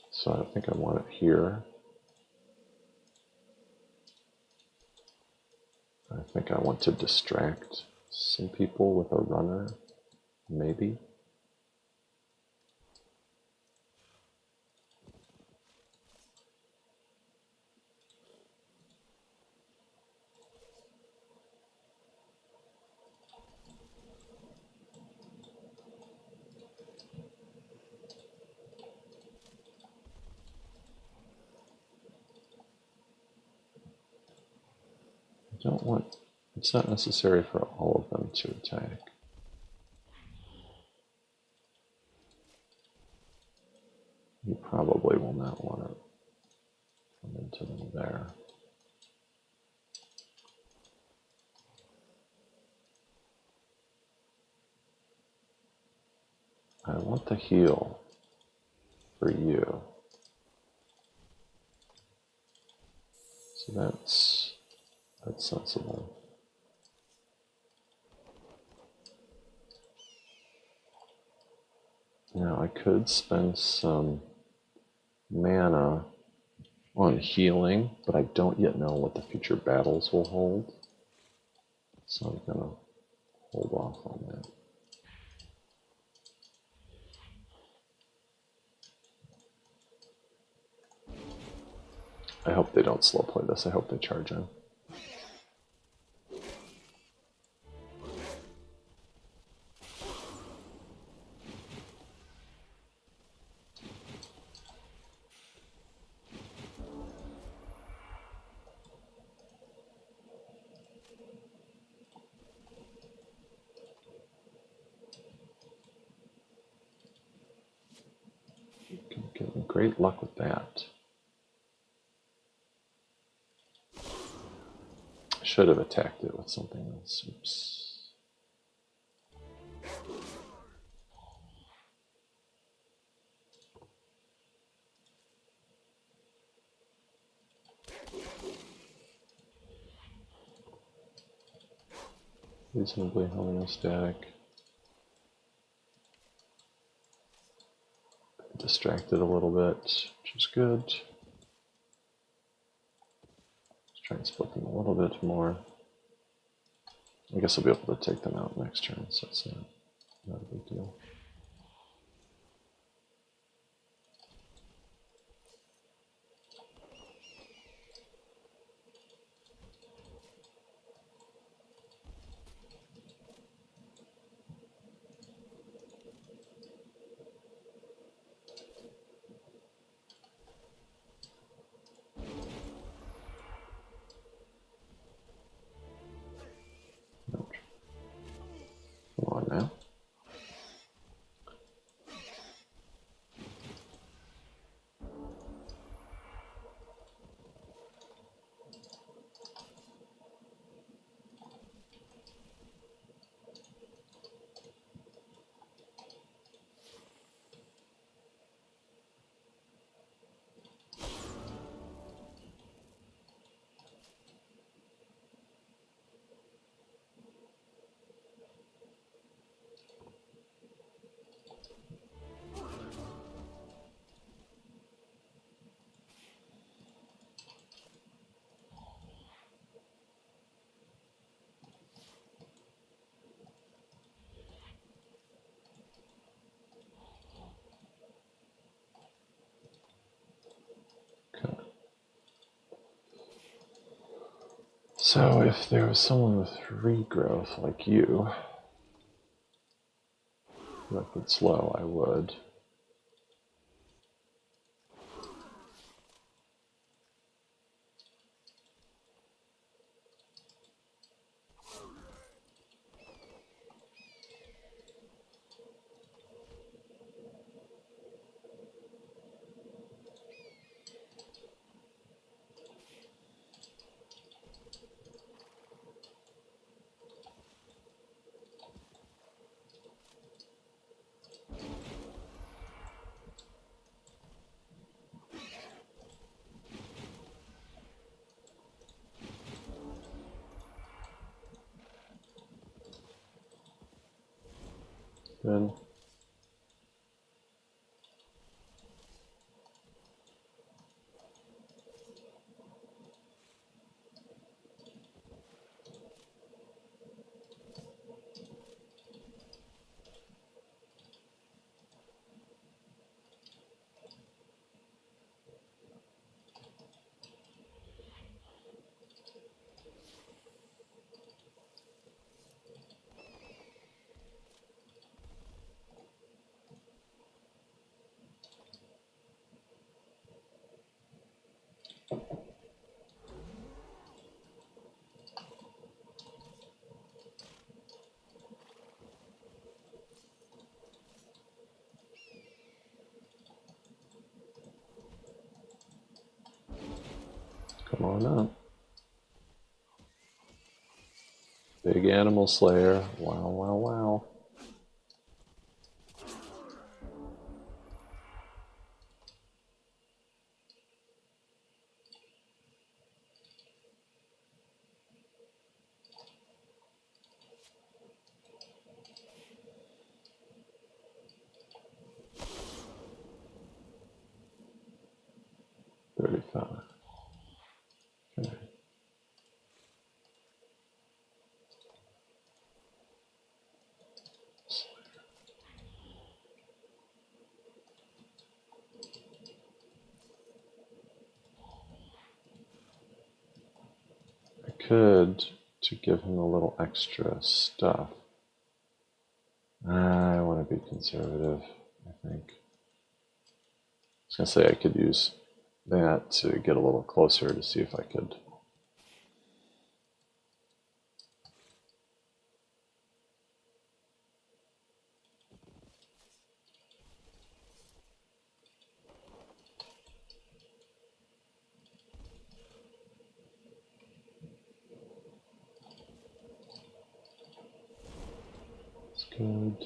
So I think I want it here. I think I want to distract some people with a runner, maybe. I don't want, it's not necessary for all of them to attack. You probably will not want to come into them there. I want the heal for you. So that's sensible. Now I could spend some mana on healing, but I don't yet know what the future battles will hold. So I'm gonna hold off on that. I hope they don't slow play this. I hope they charge in. Getting great luck with that. Should have attacked it with something else. Oops. Reasonably homeostatic. Distracted a little bit, which is good. Try and split them a little bit more. I guess I'll be able to take them out next turn, so it's not a big deal. Come on now. Okay. So if there was someone with regrowth like you, who I could slow, I would. Good. Come on up. Big Animal Slayer. Wow, wow, wow. $35. Okay. I could, to give him a little extra stuff. I want to be conservative, I think. I was going to say I could use that to get a little closer to see if I could. It's good.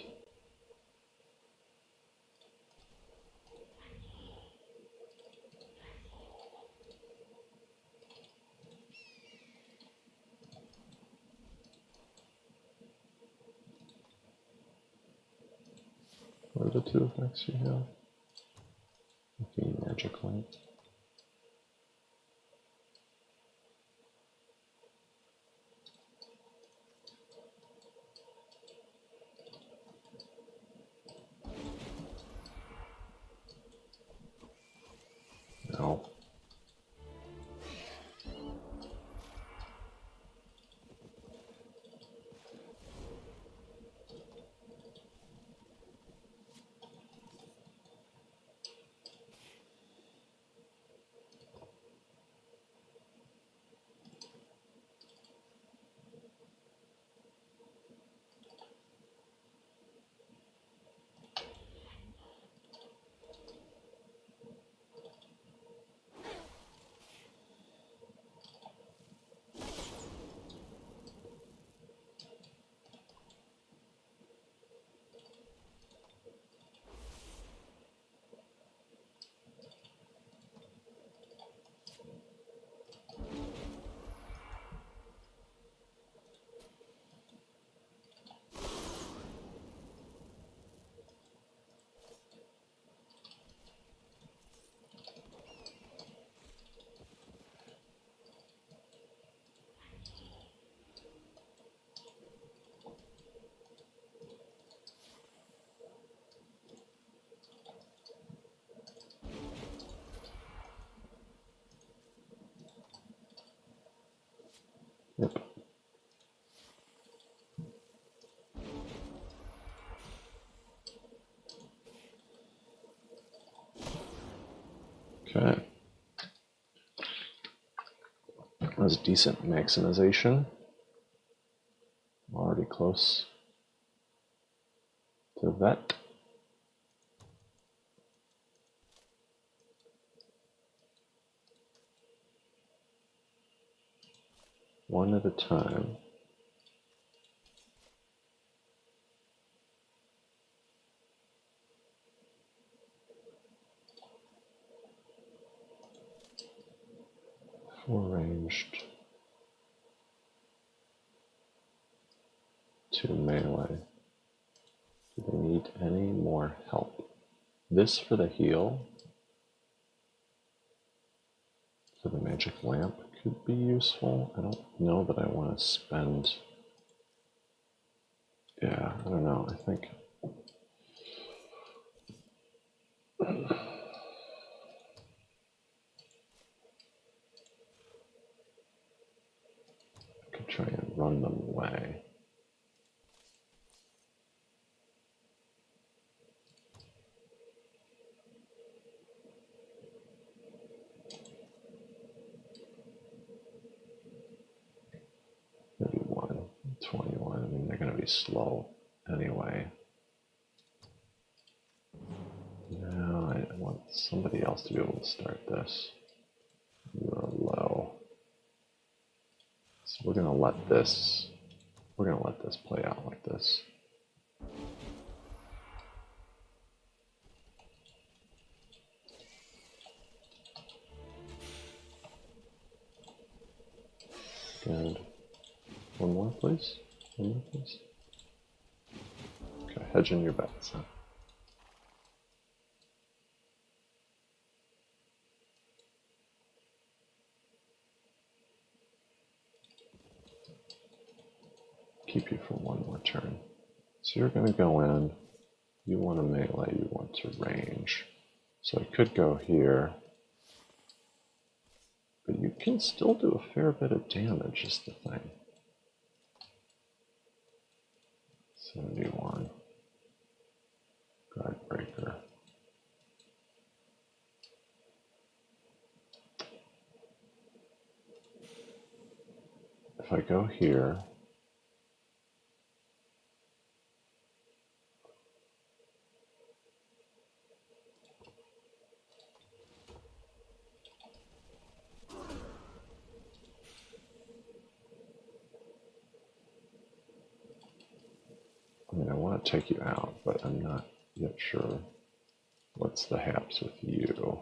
What are the two effects you have? Looking magic light. Okay. That was decent maximization. Already close to vet. One at a time. Four ranged. 2 melee. Do they need any more help? This for the heal, for the magic lamp could be useful. I don't know that I want to spend. Yeah, I don't know. I think I could try and run them away. Maybe 21. I mean, they're going to be slow anyway. Now I want somebody else to be able to start this. You're low. So we're going to let this play out like this. Good. One more, please. One more, please. Okay, hedging your bets, huh? Keep you for one more turn. So you're going to go in. You want to melee, you want to range. So I could go here. But you can still do a fair bit of damage, is the thing. 71. Guard breaker. If I go here, I mean, I want to take you out, but I'm not yet sure what's the haps with you.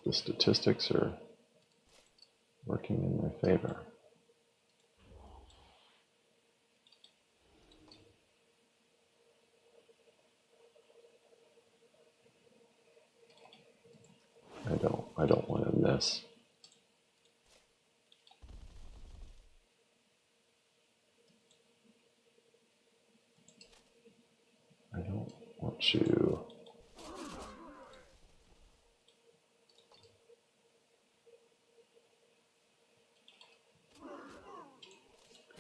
The statistics are working in my favor. I don't want to miss. I don't want you.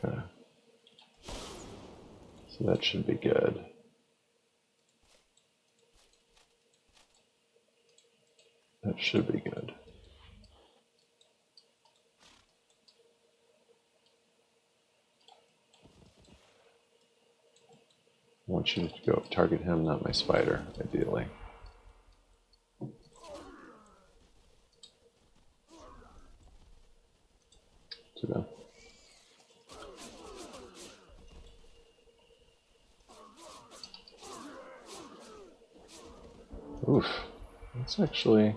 Okay. So that should be good. That should be good. I want you to go target him, not my spider, ideally. Too bad. Oof, that's actually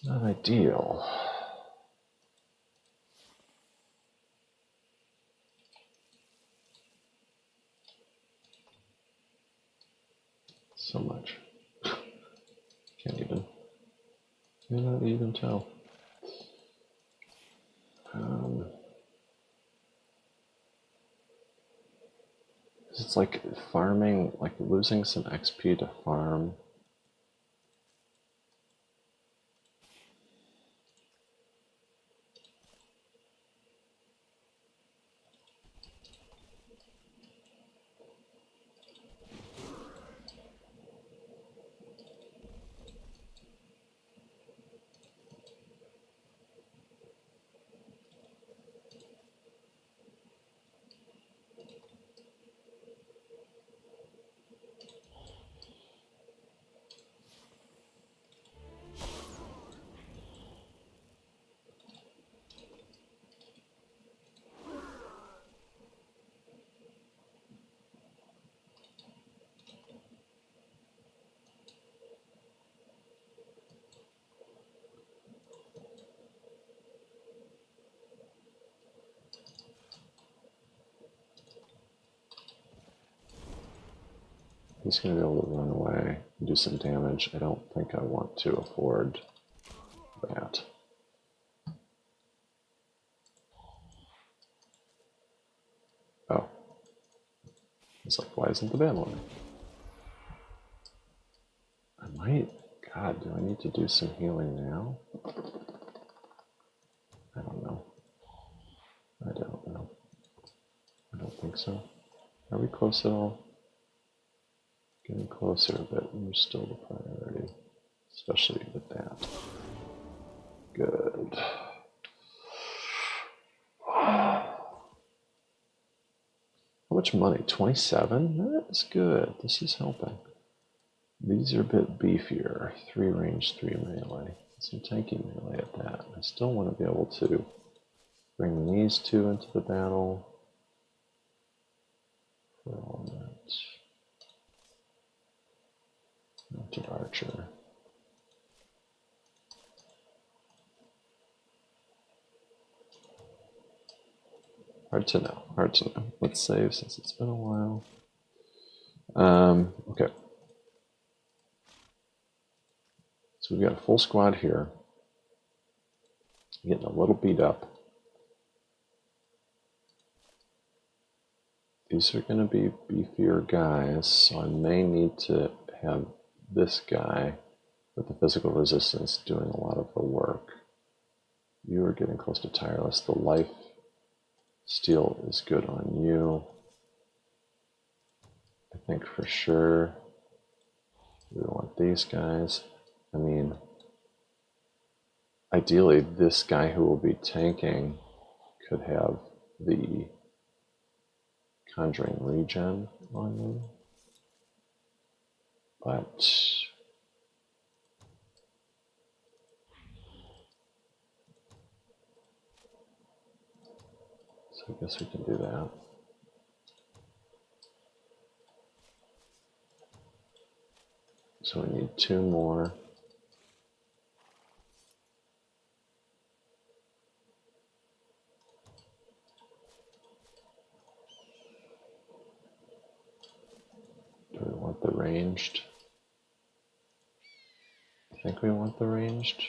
not ideal. So much. Cannot even tell. It's like farming, like losing some XP to farm. he's going to be able to run away and do some damage. I don't think I want to afford that. Oh. It's like, why isn't the bad one? I might... God, do I need to do some healing now? I don't know. I don't know. I don't think so. Are we close at all? Getting closer, but we're still the priority. Especially with that. Good. How much money? 27? That's good. This is helping. These are a bit beefier. 3 range, 3 melee. Some tanky melee at that. I still want to be able to bring these 2 into the battle. For all that. Mounted archer. Hard to know. Hard to know. Let's save since it's been a while. Okay. So we've got a full squad here. Getting a little beat up. These are going to be beefier guys, so I may need to have this guy with the physical resistance doing a lot of the work. You are getting close to tireless. The life steal is good on you. I think for sure we want these guys. I mean, ideally this guy who will be tanking could have the Conjuring regen on me. But so I guess we can do that. So we need 2 more. Do we want the ranged? I think we want the ranged.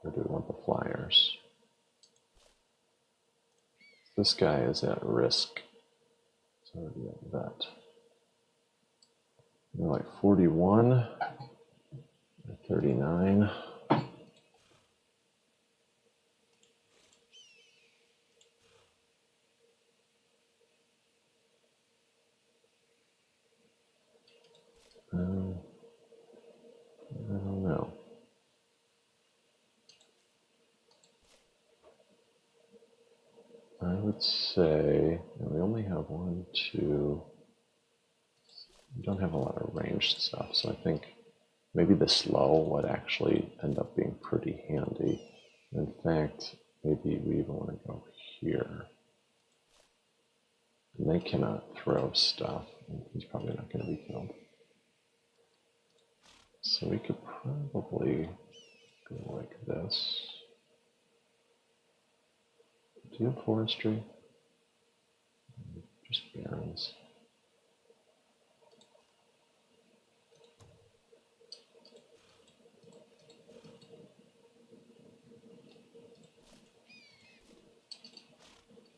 Or do we want the flyers? This guy is at risk. So we have that. They're like 41, 39. I don't know. I would say, and we only have 1, 2. We don't have a lot of ranged stuff, so I think maybe the slow would actually end up being pretty handy. In fact, maybe we even want to go here. And they cannot throw stuff. He's probably not going to be killed. So we could probably go like this. Do you have forestry? Just barrens.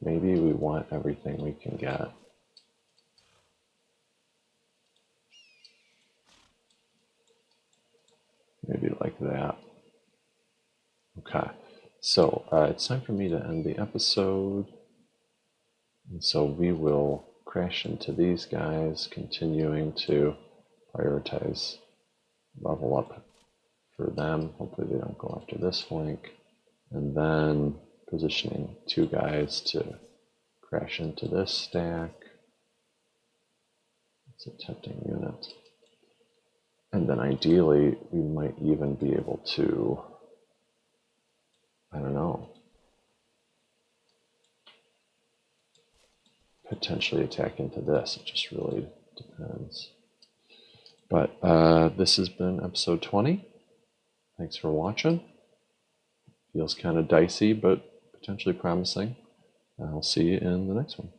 Maybe we want everything we can get. Maybe like that. Okay, so it's time for me to end the episode. And so we will crash into these guys, continuing to prioritize level up for them. Hopefully they don't go after this flank. And then positioning 2 guys to crash into this stack. It's a tempting unit. And then ideally, we might even be able to, I don't know, potentially attack into this. It just really depends. But this has been episode 20. Thanks for watching. Feels kind of dicey, but potentially promising. I'll see you in the next one.